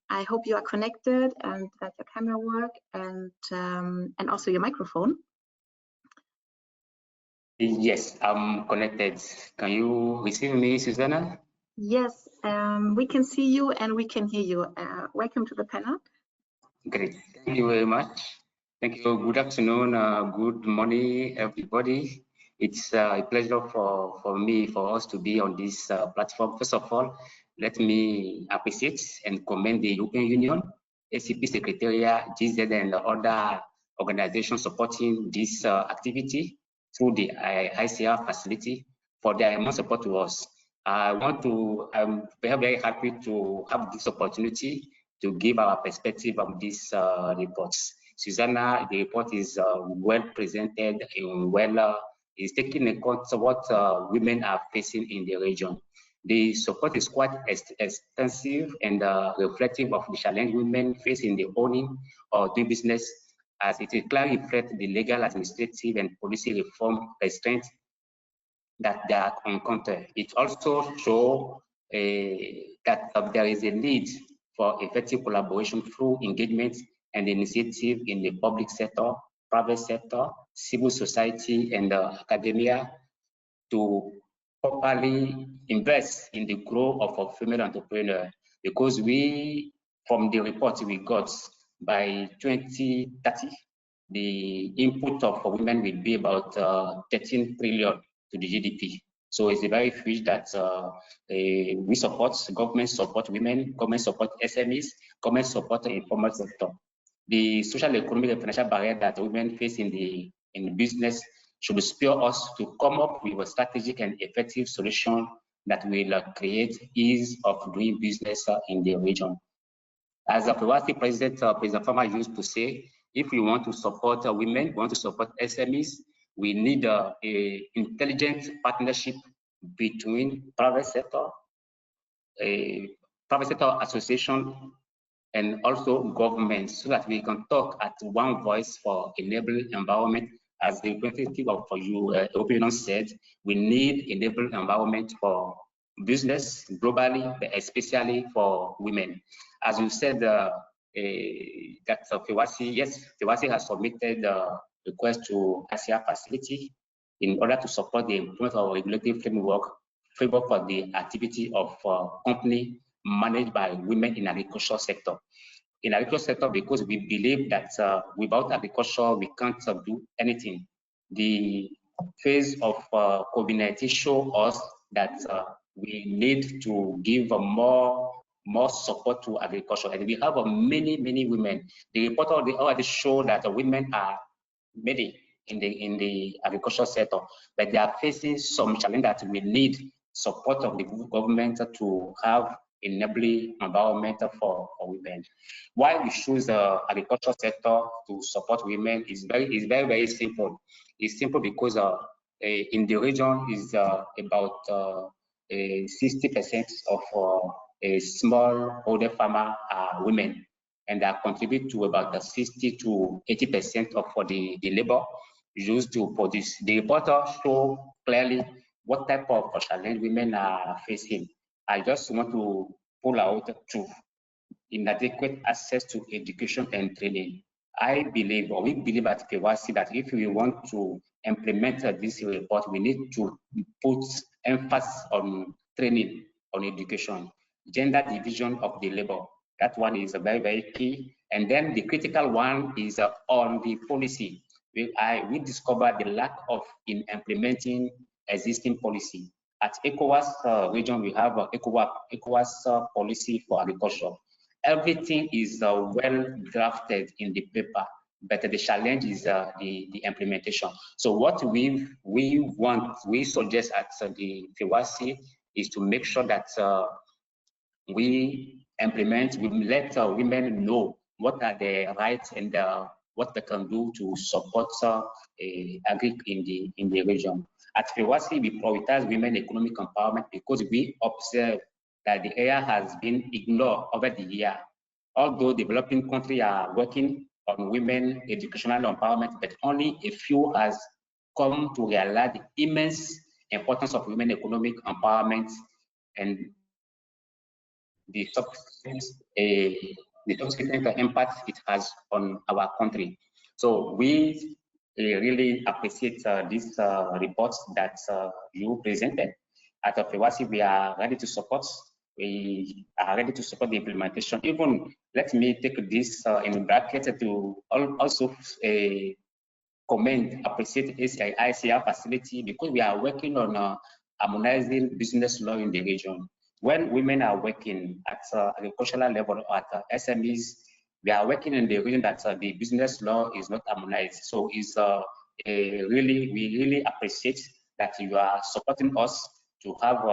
I hope you are connected and that your camera work and also your microphone. Yes, I'm connected. Can you receive me, Susanna? Yes, we can see you and we can hear you. Welcome to the panel. Great, thank you very much. Thank you. Good afternoon, good morning, everybody. It's a pleasure for me, for us to be on this platform. First of all, let me appreciate and commend the European Union, ACP Secretariat, GZ, and other organizations supporting this activity through the ICR facility for their immense support to us. I'm very, very happy to have this opportunity to give our perspective on these reports. Susanna, the report is well presented and is taking into account what women are facing in the region. The support is quite extensive and reflective of the challenge women face in the owning or doing business, as it clearly reflects the legal, administrative, and policy reform restraints that they are encountered. It also shows that there is a need for effective collaboration through engagement and initiative in the public sector, private sector, civil society, and academia to properly invest in the growth of a female entrepreneur. Because from the report we got, by 2030, the input of women will be about 13 trillion to the GDP. So it's a very huge that we support, government support women, government support SMEs, government support the informal sector. The social, economic, and financial barrier that women face in the business should spur us to come up with a strategic and effective solution that will create ease of doing business in the region. As the FEWACI President Farmer used to say, if we want to support women, we want to support SMEs, we need a intelligent partnership between private sector association, and also government, so that we can talk at one voice for enabling environment. As the representative of European said, we need enabling environment for business globally, but especially for women. As you said, that FEWACI, yes, FEWACI has submitted a request to ICR facility in order to support the improvement of regulatory framework for the activity of company managed by women in agricultural sector. In agricultural sector, because we believe that without agriculture, we can't do anything. The phase of COVID-19 show us that we need to give more support to agriculture, and we have many women. The report already show that women are many in the agricultural sector, but they are facing some challenge that we need support of the government to have enabling environment for women. Why we choose the agricultural sector to support women is very simple. It's simple because in the region is about 60% of small older farmer are women, and they contribute to about 60 to 80% of the labor used to produce. The report show clearly what type of challenge women are facing. I just want to pull out two: inadequate access to education and training. I believe, or we believe at FEWACI, that if we want to implement this report, we need to put emphasis on training on education, gender division of the labor. That one is very, very key. And then the critical one is on the policy. We discovered the lack of in implementing existing policy. At ECOWAS region, we have ECOWAS policy for agriculture. Everything is well drafted in the paper, but the challenge is the implementation. So what we suggest at the FEWASI is to make sure that we let women know what are their rights and what they can do to support agri in the region. At FEWASI, we prioritize women economic empowerment because we observe that the area has been ignored over the year. Although developing countries are working on women educational empowerment, but only a few has come to realize the immense importance of women economic empowerment and the subsequent impact it has on our country. So we really appreciate these reports that you presented. At FEWASI, we are ready to support. We are ready to support the implementation. Even let me take this in bracket to also appreciate ICR facility because we are working on harmonizing business law in the region. When women are working at agricultural level or at SMEs, we are working in the region that the business law is not harmonized. So it's we really appreciate that you are supporting us to have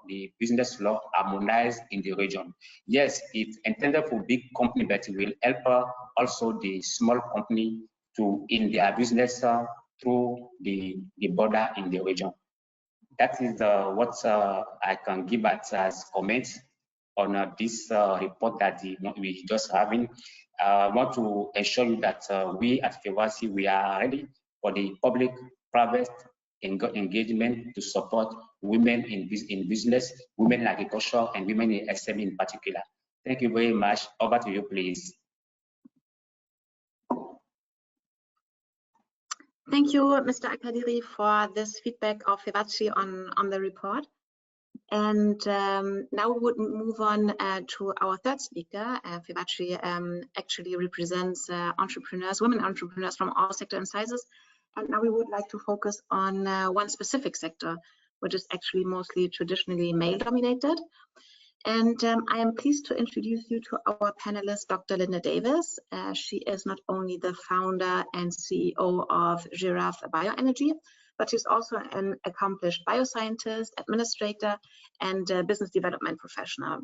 the business law harmonized in the region. Yes, it's intended for big company, but it will help also the small company to in their business through the border in the region. That is what I can give as comments on this report that we just having. I want to assure you that we at FEWASI, we are ready for the public-private engagement to support women in business, women in agriculture, and women in SME in particular. Thank you very much. Over to you, please. Thank you, Mr. Akadiri, for this feedback of FEWASI on the report. And now we would move on to our third speaker. FEWASI actually represents entrepreneurs, women entrepreneurs from all sectors and sizes. And now we would like to focus on one specific sector, which is actually mostly traditionally male-dominated. And I am pleased to introduce you to our panelist, Dr. Linda Davis. She is not only the founder and CEO of Giraffe Bioenergy, but she's also an accomplished bioscientist, administrator, and business development professional.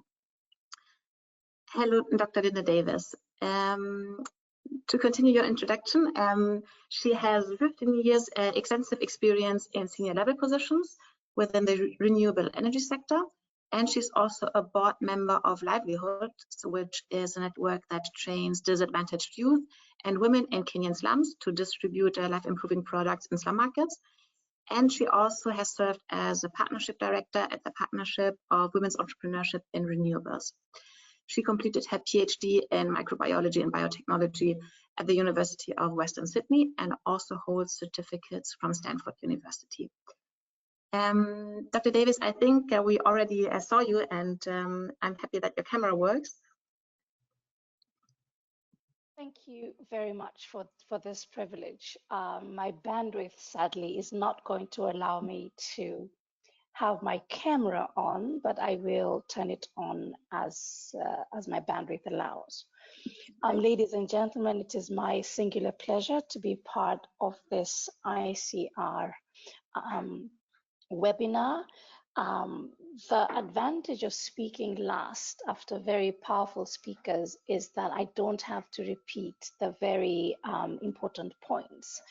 Hello, Dr. Linda Davis. To continue your introduction, she has 15 years extensive experience in senior level positions within the renewable energy sector. And she's also a board member of Livelihood, which is a network that trains disadvantaged youth and women in Kenyan slums to distribute life-improving products in slum markets. And she also has served as a partnership director at the Partnership of Women's Entrepreneurship in Renewables. She completed her PhD in microbiology and biotechnology at the University of Western Sydney and also holds certificates from Stanford University. Dr. Davis, I think we already saw you, and I'm happy that your camera works. Thank you very much for this privilege. My bandwidth, sadly, is not going to allow me to have my camera on, but I will turn it on as my bandwidth allows. Ladies and gentlemen, it is my singular pleasure to be part of this ICR webinar. The advantage of speaking last after very powerful speakers is that I don't have to repeat the very important points.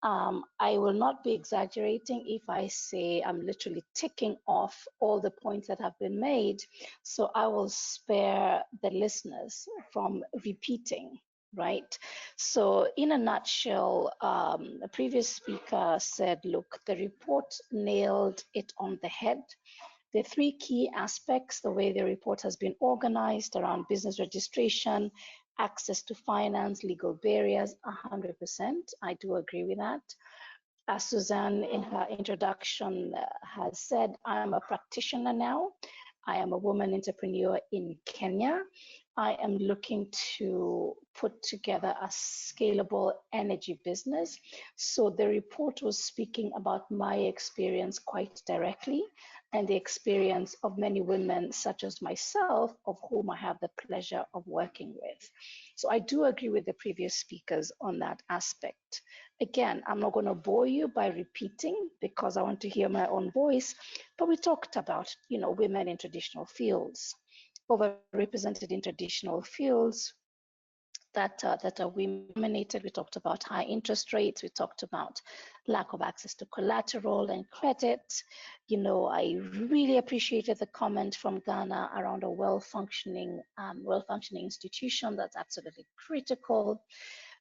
I will not be exaggerating if I say I'm literally ticking off all the points that have been made, so I will spare the listeners from repeating. Right. So in a nutshell, a previous speaker said, look, the report nailed it on the head. The three key aspects, the way the report has been organized around business registration, access to finance, legal barriers, 100%. I do agree with that. As Suzanne in her introduction has said, I'm a practitioner now. I am a woman entrepreneur in Kenya. I am looking to put together a scalable energy business. So the report was speaking about my experience quite directly and the experience of many women such as myself, of whom I have the pleasure of working with. So I do agree with the previous speakers on that aspect. Again, I'm not going to bore you by repeating because I want to hear my own voice, but we talked about, women in traditional fields, overrepresented in traditional fields that are women dominated. We talked about high interest rates. We talked about lack of access to collateral and credit. I really appreciated the comment from Ghana around a well-functioning institution. That's absolutely critical,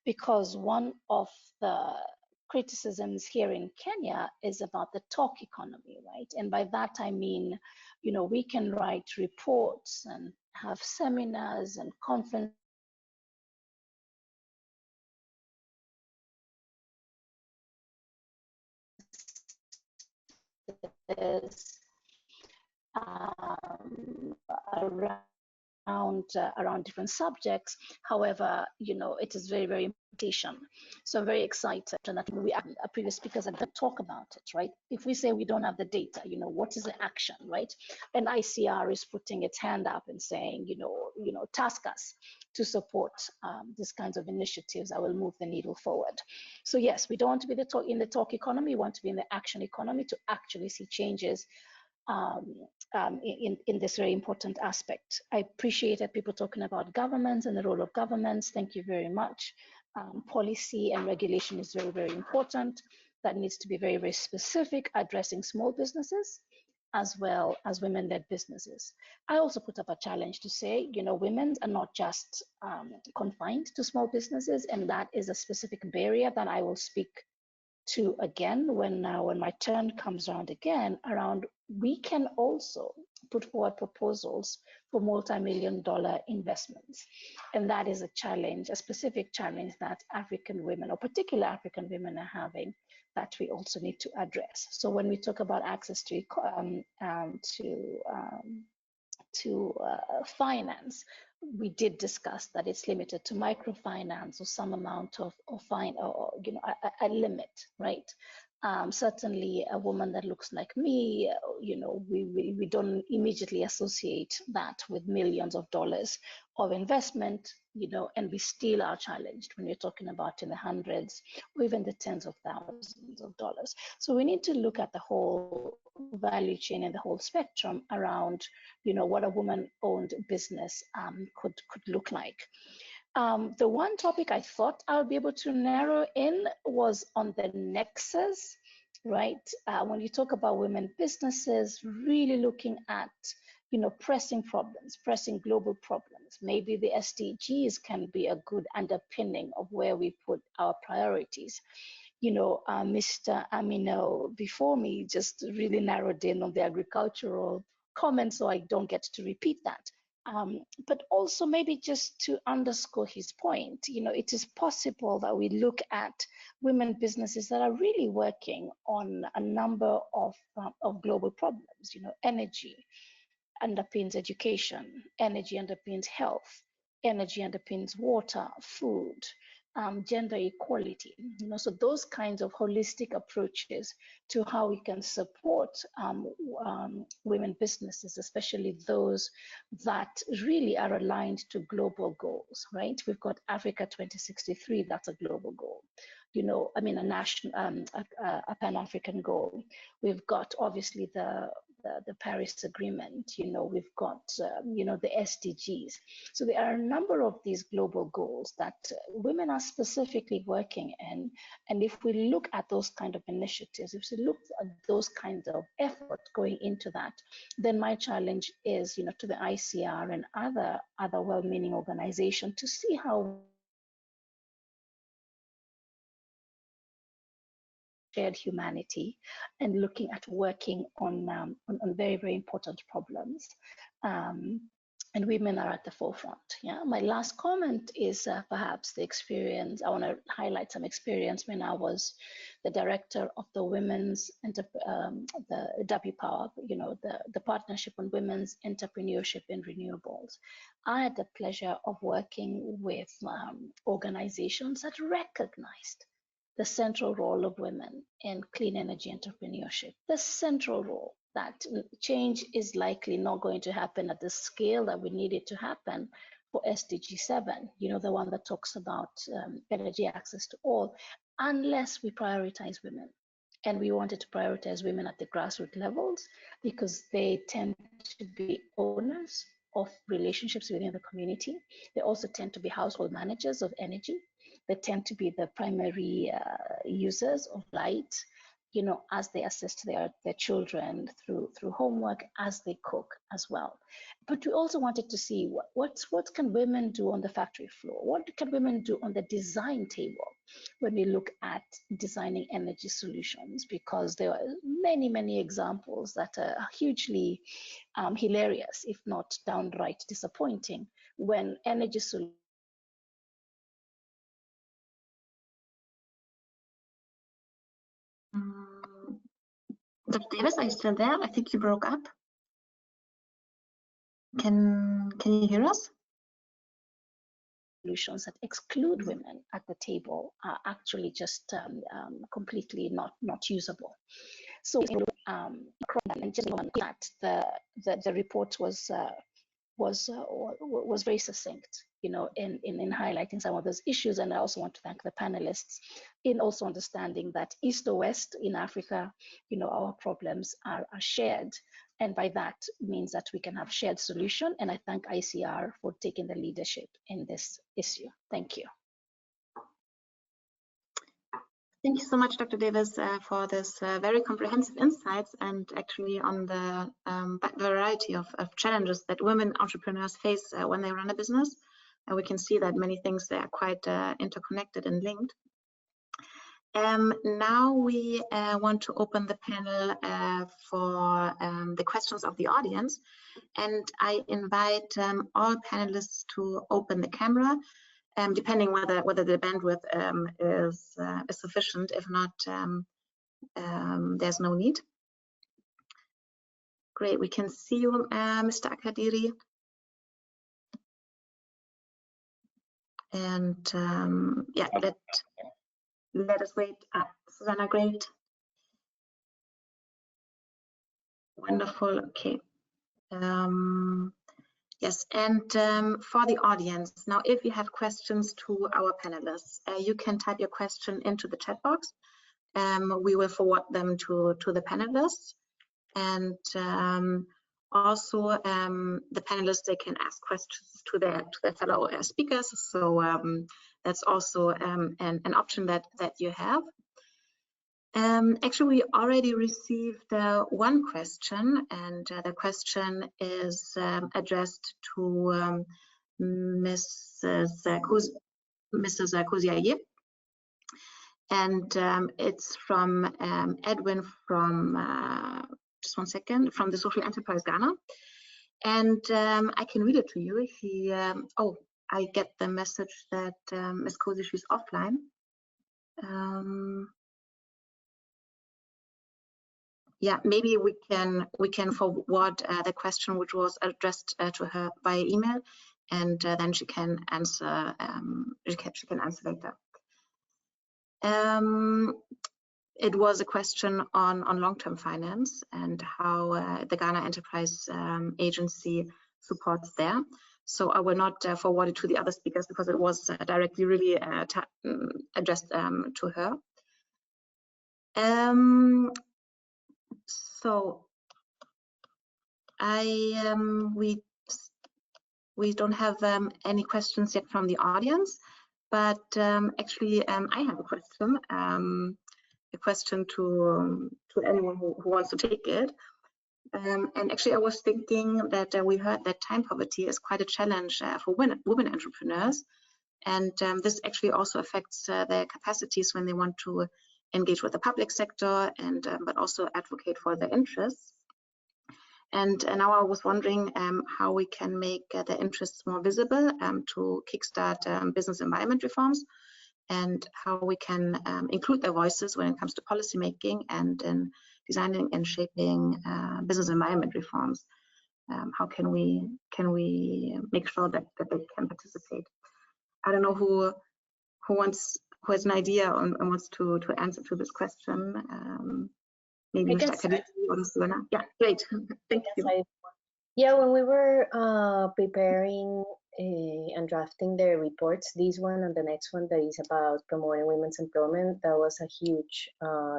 because one of the criticisms here in Kenya is about the talk economy, right? And by that I mean, we can write reports and have seminars and conferences around different subjects. However, it is very, very important. So I'm very excited that previous speakers have talk about it, right? If we say we don't have the data, what is the action, right? And ICR is putting its hand up and saying, task us to support these kinds of initiatives that will move the needle forward. So yes, we don't want to be in the talk economy. We want to be in the action economy to actually see changes in this very important aspect. I appreciated people talking about governments and the role of governments. Thank you very much. Policy and regulation is very, very important. That needs to be very, very specific, addressing small businesses as well as women-led businesses. I also put up a challenge to say, women are not just confined to small businesses, and that is a specific barrier that I will speak to again when my turn comes around again, around we can also put forward proposals for multi-million-dollar investments. And that is a challenge, a specific challenge that African women, or particular African women, are having, that we also need to address. So when we talk about access to finance, we did discuss that it's limited to microfinance or some amount of fine, or a limit, right? Certainly a woman that looks like me, we don't immediately associate that with millions of dollars of investment, and we still are challenged when you're talking about in the hundreds or even the tens of thousands of dollars. So we need to look at the whole value chain and the whole spectrum around, what a woman-owned business could look like. The one topic I thought I would be able to narrow in was on the nexus, right? When you talk about women businesses, really looking at, pressing problems, pressing global problems. Maybe the SDGs can be a good underpinning of where we put our priorities. Mr. Aminou before me just really narrowed in on the agricultural comment, so I don't get to repeat that. But also maybe just to underscore his point, it is possible that we look at women businesses that are really working on a number of global problems. Energy underpins education, energy underpins health, energy underpins water, food, gender equality. So those kinds of holistic approaches to how we can support women businesses, especially those that really are aligned to global goals, right? We've got Africa 2063, that's a global goal. A national, a Pan-African goal. We've got obviously the Paris Agreement, we've got, the SDGs. So there are a number of these global goals that women are specifically working in. And if we look at those kind of initiatives, if we look at those kinds of effort going into that, then my challenge is, to the ICR and other well-meaning organizations to see how shared humanity and looking at working on very, very important problems. and women are at the forefront. Yeah, my last comment is perhaps the experience. I want to highlight some experience when I was the director of the women's the WPower, you know, the partnership on women's entrepreneurship in renewables. I had the pleasure of working with organizations that recognized the central role of women in clean energy entrepreneurship, the central role, that change is likely not going to happen at the scale that we need it to happen for SDG 7, you know, the one that talks about energy access to all, unless we prioritize women. And we wanted to prioritize women at the grassroots levels because they tend to be owners of relationships within the community. They also tend to be household managers of energy. They tend to be the primary users of light, you know, as they assist their children through homework, as they cook as well. But we also wanted to see what can women do on the factory floor? What can women do on the design table when we look at designing energy solutions? Because there are many, many examples that are hugely hilarious, if not downright disappointing, when energy solutions Dr. Davis, are you still there? I think you broke up. Can you hear us? Solutions that exclude women at the table are actually just completely not usable. So that the report was very succinct, you know, in highlighting some of those issues. And I also want to thank the panelists in also understanding that East or West in Africa, you know, our problems are shared. And by that means that we can have shared solution. And I thank ICR for taking the leadership in this issue. Thank you. Thank you so much, Dr. Davis, for this very comprehensive insights and actually on the variety of challenges that women entrepreneurs face when they run a business. And we can see that many things are quite interconnected and linked. Now we want to open the panel for the questions of the audience. And I invite all panelists to open the camera, depending whether the bandwidth is sufficient. If not, there's no need. Great, we can see you, Mr. Akadiri. And yeah, let us wait. Susanna, great. Wonderful, okay. Yes, and for the audience, now if you have questions to our panelists, you can type your question into the chat box. We will forward them to the panelists. And also the panelists, they can ask questions to their fellow speakers. So that's also an option that you have. Actually, we already received one question, and the question is addressed to Mrs. Kosi, and it's from Edwin from, just one second, from the Social Enterprise Ghana. And I can read it to you. He, oh, I get the message that Ms. Kosi, she's offline. Yeah, maybe we can forward the question which was addressed to her by email, and then she can answer. She can answer later. It was a question on long-term finance and how the Ghana Enterprise Agency supports there. So I will not forward it to the other speakers because it was directly really addressed to her. So we don't have any questions yet from the audience, but actually I have a question to anyone who wants to take it. And actually I was thinking that we heard that time poverty is quite a challenge for women entrepreneurs, and this actually also affects their capacities when they want to engage with the public sector and but also advocate for their interests. And now I was wondering how we can make their interests more visible to kickstart business environment reforms, and how we can include their voices when it comes to policy making and in designing and shaping business environment reforms. How can we make sure that they can participate? I don't know who has an idea and wants to answer to this question. Maybe Mr. Akadiri or Ms. Joanna. Yeah, great. Thank you. Yeah, when we were preparing and drafting the reports, this one and the next one that is about promoting women's employment, that was a huge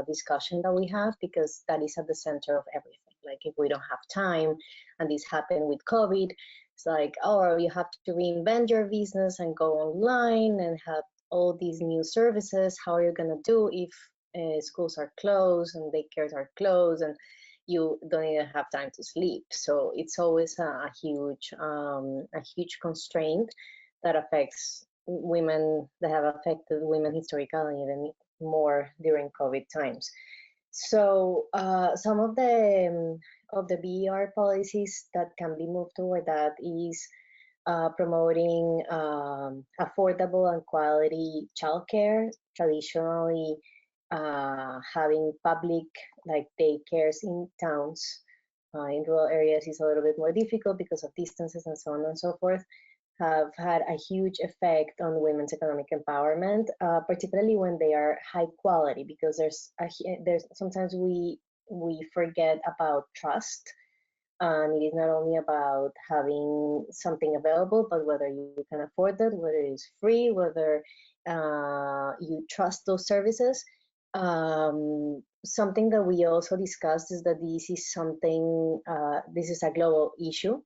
discussion that we have, because that is at the center of everything. Like, if we don't have time, and this happened with COVID, it's like, oh, you have to reinvent your business and go online and have all these new services. How are you going to do if schools are closed and daycares are closed and you don't even have time to sleep? So it's always a huge constraint that affects women, that have affected women historically, even more during COVID times. So some of the BER policies that can be moved toward that is promoting affordable and quality childcare. Traditionally, having public, like, daycares in towns, in rural areas is a little bit more difficult because of distances and so on and so forth, have had a huge effect on women's economic empowerment, particularly when they are high quality, because there's sometimes we forget about trust. And it is not only about having something available, but whether you can afford it, whether it is free, whether you trust those services. Something that we also discussed is that this is something, this is a global issue.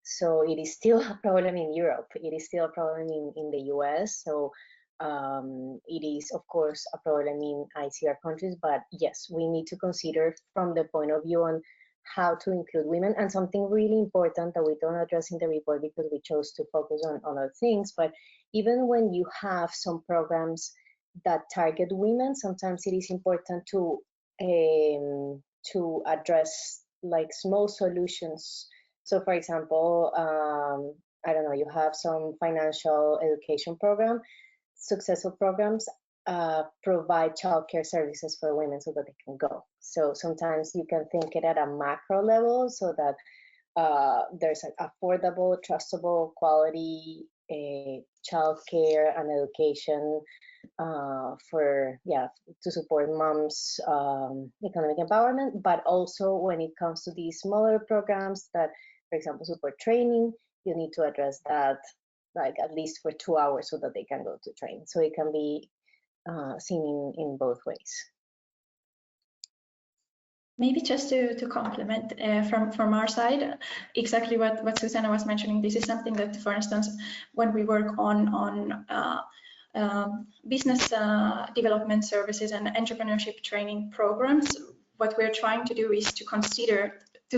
So it is still a problem in Europe. It is still a problem in the US. So it is, of course, a problem in ICR countries. But yes, we need to consider from the point of view on how to include women. And something really important that we don't address in the report because we chose to focus on other things. But even when you have some programs that target women, sometimes it is important to address, like, small solutions. So, for example, I don't know, you have some financial education program. Successful programs provide childcare services for women so that they can go. So sometimes you can think it at a macro level, so that there's an affordable, trustable, quality childcare and education to support moms' economic empowerment. But also when it comes to these smaller programs that, for example, support training, you need to address that, like, at least for 2 hours so that they can go to train. So it can be seen in both ways. Maybe just to complement from our side, exactly what Susanna was mentioning, this is something that, for instance, when we work on business development services and entrepreneurship training programs, what we're trying to do is to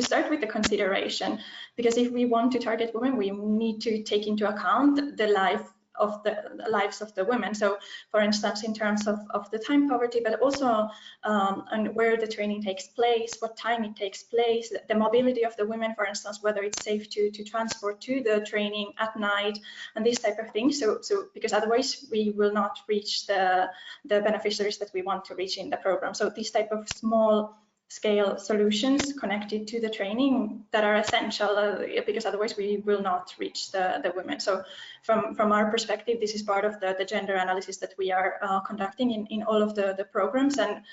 start with the consideration, because if we want to target women, we need to take into account the lives of the women. So, for instance, in terms of the time poverty, but also and where the training takes place, what time it takes place, the mobility of the women, for instance, whether it's safe to transport to the training at night, and these type of things. So because otherwise we will not reach the beneficiaries that we want to reach in the program. So these type of small scale solutions connected to the training that are essential, because otherwise we will not reach the women. So from our perspective, this is part of the gender analysis that we are conducting in all of the programs, and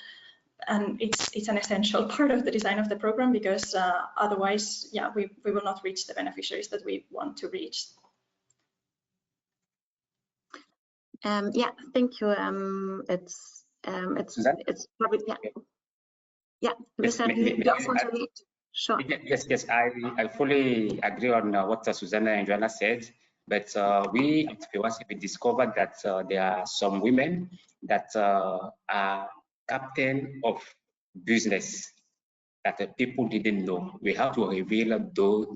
it's an essential part of the design of the program, because otherwise, yeah, we will not reach the beneficiaries that we want to reach. Yeah, thank you. It's probably, yeah. Yeah, Mr. Sure. Yes, I fully agree on what Susanna and Joanna said. But we at Bioenergy discovered that there are some women that are captain of business that people didn't know. We have to reveal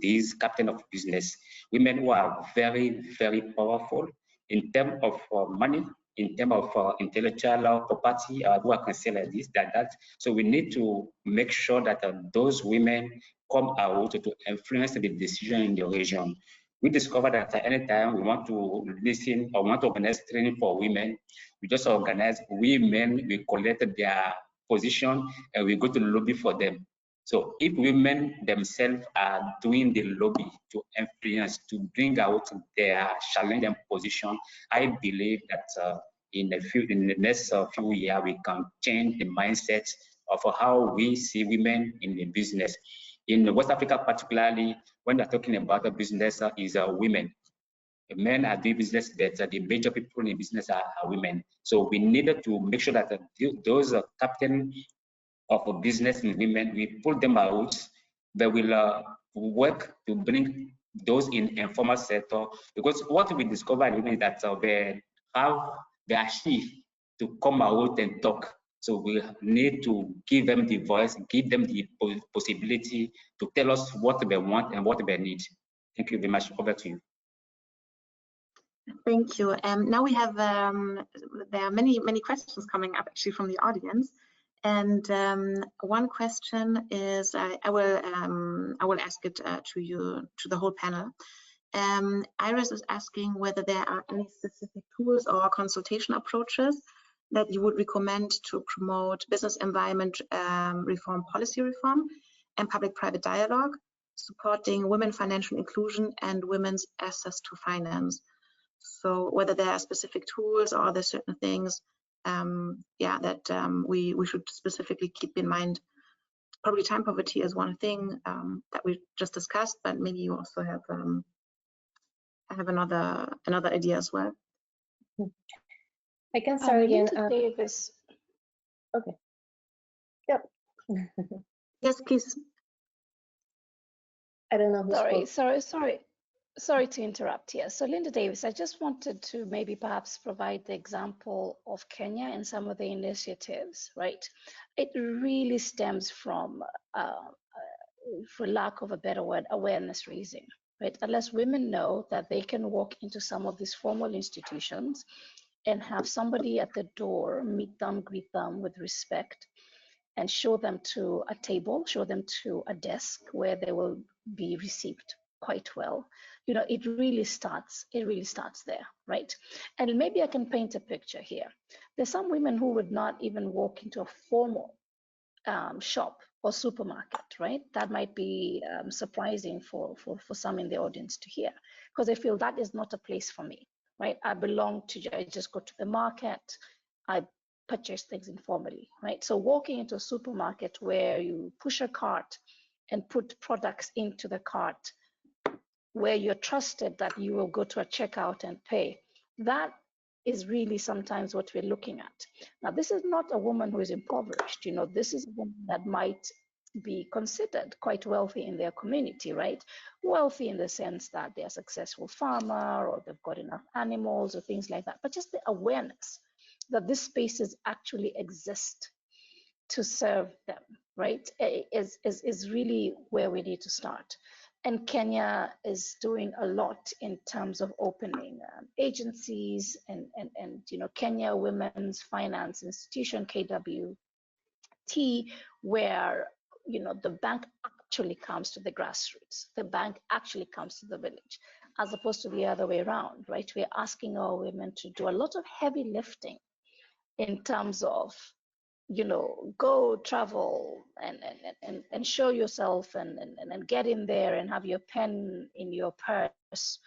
these captain of business, women who are very, very powerful in terms of money, in terms of intellectual property, who I can say like this, that. So we need to make sure that those women come out to influence the decision in the region. We discovered that at any time we want to listen or want to organize training for women, we just organize women, we collect their position, and we go to lobby for them. So if women themselves are doing the lobby to influence, to bring out their challenging position, I believe that in the next few years, we can change the mindset of how we see women in the business. In West Africa, particularly, when they're talking about the business, is women. Men are doing business, but the major people in business are women. So we needed to make sure that those captain of a business in women, we pull them out. They will work to bring those in informal sector, because what we discover in women is that they achieve to come out and talk. So we need to give them the voice, give them the possibility to tell us what they want and what they need. Thank you very much. Over to you. Thank you. Now we have, there are many questions coming up actually from the audience. And one question is, I will ask it to you, to the whole panel. Iris is asking whether there are any specific tools or consultation approaches that you would recommend to promote business environment reform, policy reform, and public-private dialogue, supporting women financial inclusion and women's access to finance. So whether there are specific tools or are there certain things that we should specifically keep in mind. Probably time poverty is one thing that we just discussed, but maybe you also have another idea as well. I can start again. Davis. Okay. Yep. Yes, please. I don't know who Sorry to interrupt here. So Linda Davis, I just wanted to maybe perhaps provide the example of Kenya and some of the initiatives, right? It really stems from, for lack of a better word, awareness raising, right? Unless women know that they can walk into some of these formal institutions and have somebody at the door meet them, greet them with respect, and show them to a table, show them to a desk where they will be received quite well. You know, it really starts there, right? And maybe I can paint a picture here. There's some women who would not even walk into a formal shop or supermarket, right? That might be surprising for some in the audience to hear, because they feel that is not a place for me, right? I just go to the market, I purchase things informally, right? So walking into a supermarket where you push a cart and put products into the cart, where you're trusted that you will go to a checkout and pay, that is really sometimes what we're looking at. Now, this is not a woman who is impoverished. You know, this is a woman that might be considered quite wealthy in their community, right? Wealthy in the sense that they're a successful farmer or they've got enough animals or things like that. But just the awareness that these spaces actually exist to serve them, right, is really where we need to start. And Kenya is doing a lot in terms of opening agencies and you know, Kenya Women's Finance Institution, KWT, where, you know, the bank actually comes to the grassroots. The bank actually comes to the village, as opposed to the other way around, right? We're asking our women to do a lot of heavy lifting in terms of, you know, go travel and show yourself and get in there and have your pen in your purse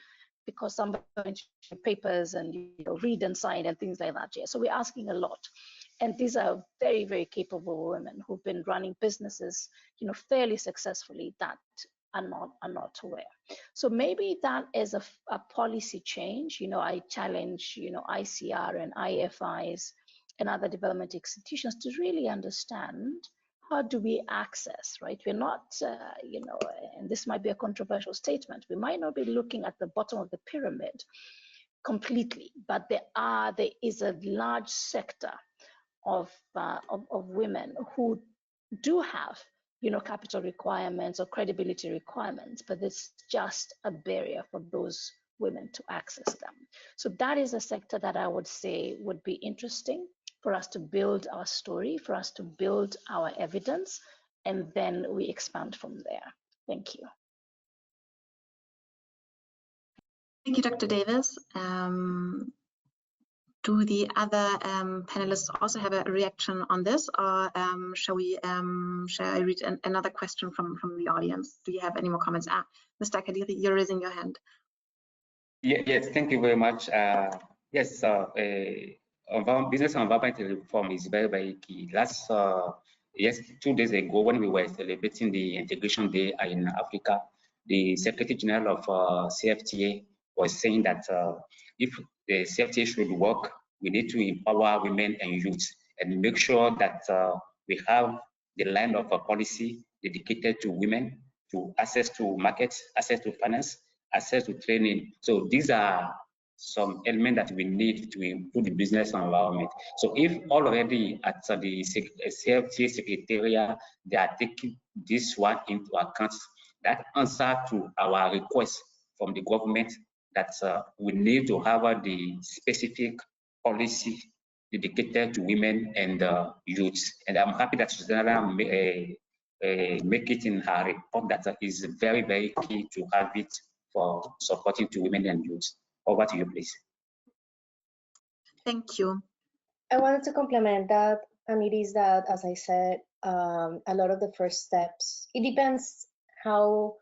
because somebody going to your papers and, you know, read and sign and things like that. Yeah. So we're asking a lot. And these are very, very capable women who've been running businesses, you know, fairly successfully that are not aware. So maybe that is a policy change. You know, I challenge, you know, ICR and IFIs and other development institutions to really understand how do we access, right? We're not, you know, and this might be a controversial statement, we might not be looking at the bottom of the pyramid completely, but there is a large sector of women who do have, you know, capital requirements or credibility requirements, but it's just a barrier for those women to access them. So that is a sector that I would say would be interesting for us to build our story, for us to build our evidence, and then we expand from there. Thank you. Thank you, Dr. Davis. Do the other panelists also have a reaction on this, or shall I read another question from the audience? Do you have any more comments? Mr. Akadiri, you're raising your hand. Yes, thank you very much. Yes, business environment reform is very, very key. Yes, 2 days ago when we were celebrating the Integration Day in Africa, the Secretary General of CFTA was saying that if the CFTA should work, we need to empower women and youth and make sure that we have the line of a policy dedicated to women, to access to markets, access to finance, access to training. So these are some elements that we need to improve the business environment. So if already at the CFTA Secretariat, they are taking this one into account, that answer to our request from the government that we need to have the specific policy dedicated to women and youth. And I'm happy that Joanna make it in her report that is very, very key to have it for supporting to women and youth. Over to you, please. Thank you. I wanted to complement that, and it is that, as I said, a lot of the first steps, it depends how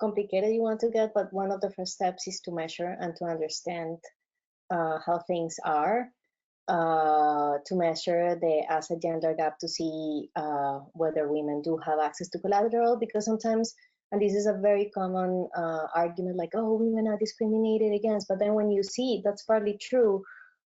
complicated you want to get, but one of the first steps is to measure and to understand how things are, to measure the asset gender gap to see whether women do have access to collateral, because sometimes, and this is a very common argument, like, oh, women are discriminated against, but then when you see, that's partly true,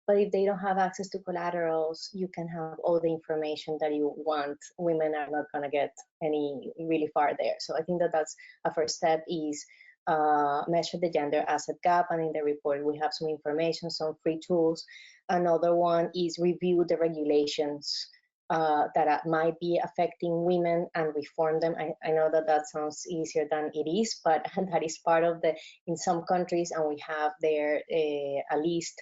but if they don't have access to collaterals, you can have all the information that you want. Women are not going to get any really far there. So I think that that's a first step, is measure the gender asset gap, and in the report we have some information, some free tools. Another one is review the regulations that might be affecting women and reform them. I know that that sounds easier than it is, but that is part of the, in some countries, and we have there a list.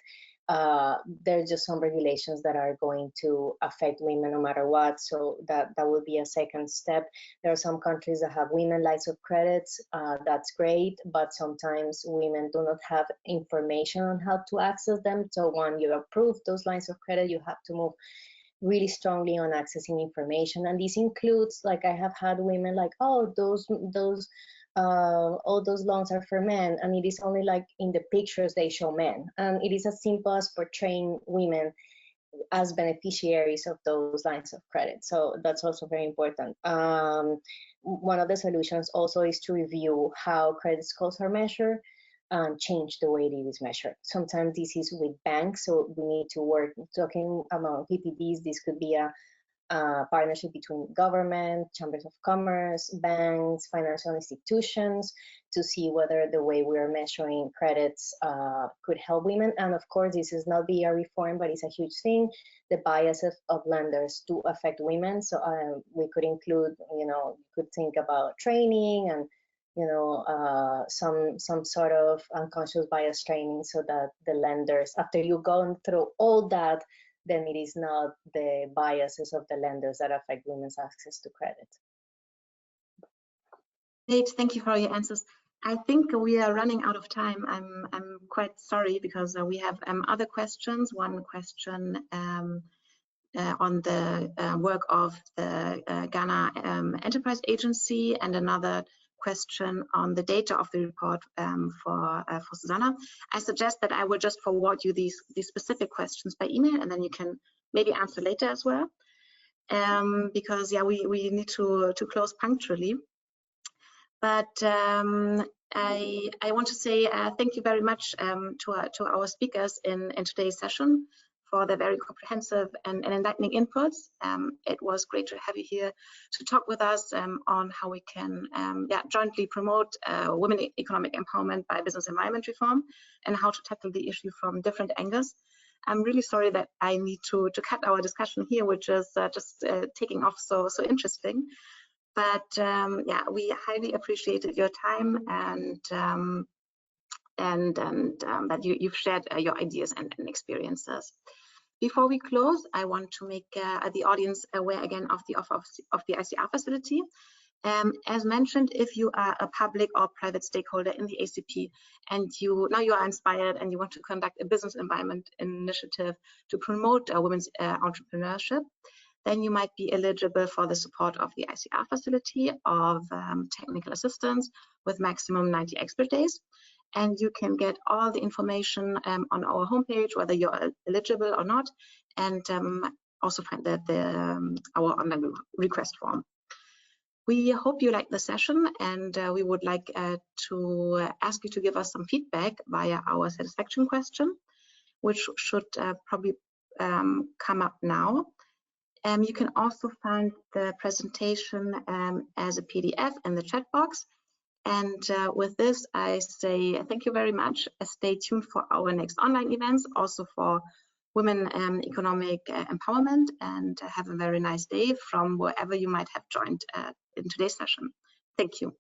There's just some regulations that are going to affect women no matter what, so that will be a second step. There are some countries that have women lines of credits. That's great, but sometimes women do not have information on how to access them. So when you approve those lines of credit, you have to move really strongly on accessing information, and this includes, like, I have had women like, oh, all those loans are for men, and it is only like in the pictures they show men, and it is as simple as portraying women as beneficiaries of those lines of credit. So that's also very important. One of the solutions also is to review how credit scores are measured and change the way it is measured. Sometimes this is with banks, so we need to work, talking about PPPs, this could be a partnership between government, chambers of commerce, banks, financial institutions, to see whether the way we are measuring credits could help women. And of course, this is not be a reform, but it's a huge thing. The biases of lenders do affect women. So we could include, you know, you could think about training and, you know, some sort of unconscious bias training, so that the lenders, after you've gone through all that, then it is not the biases of the lenders that affect women's access to credit. Great, thank you for your answers. I think we are running out of time. I'm quite sorry, because we have other questions. One question on the work of the Ghana Enterprise Agency, and another question on the data of the report for Susanna. I suggest that I will just forward you these specific questions by email, and then you can maybe answer later as well, because yeah, we need to close punctually. But I want to say thank you very much to our speakers in today's session for the very comprehensive and enlightening inputs. It was great to have you here to talk with us on how we can jointly promote women economic empowerment by business environment reform, and how to tackle the issue from different angles. I'm really sorry that I need to cut our discussion here, which is just taking off so interesting. But yeah, we highly appreciated your time, and and that you've shared your ideas and experiences. Before we close, I want to make the audience aware again of the offer of the ICR facility. As mentioned, if you are a public or private stakeholder in the ACP and now you are inspired and you want to conduct a business environment initiative to promote women's entrepreneurship, then you might be eligible for the support of the ICR facility of technical assistance with maximum 90 expert days. And you can get all the information on our homepage, whether you're eligible or not, and also find our online request form. We hope you liked the session, and we would like to ask you to give us some feedback via our satisfaction question, which should probably come up now. You can also find the presentation as a PDF in the chat box. And with this, I say thank you very much. Stay tuned for our next online events, also for women economic empowerment, and have a very nice day from wherever you might have joined in today's session. Thank you.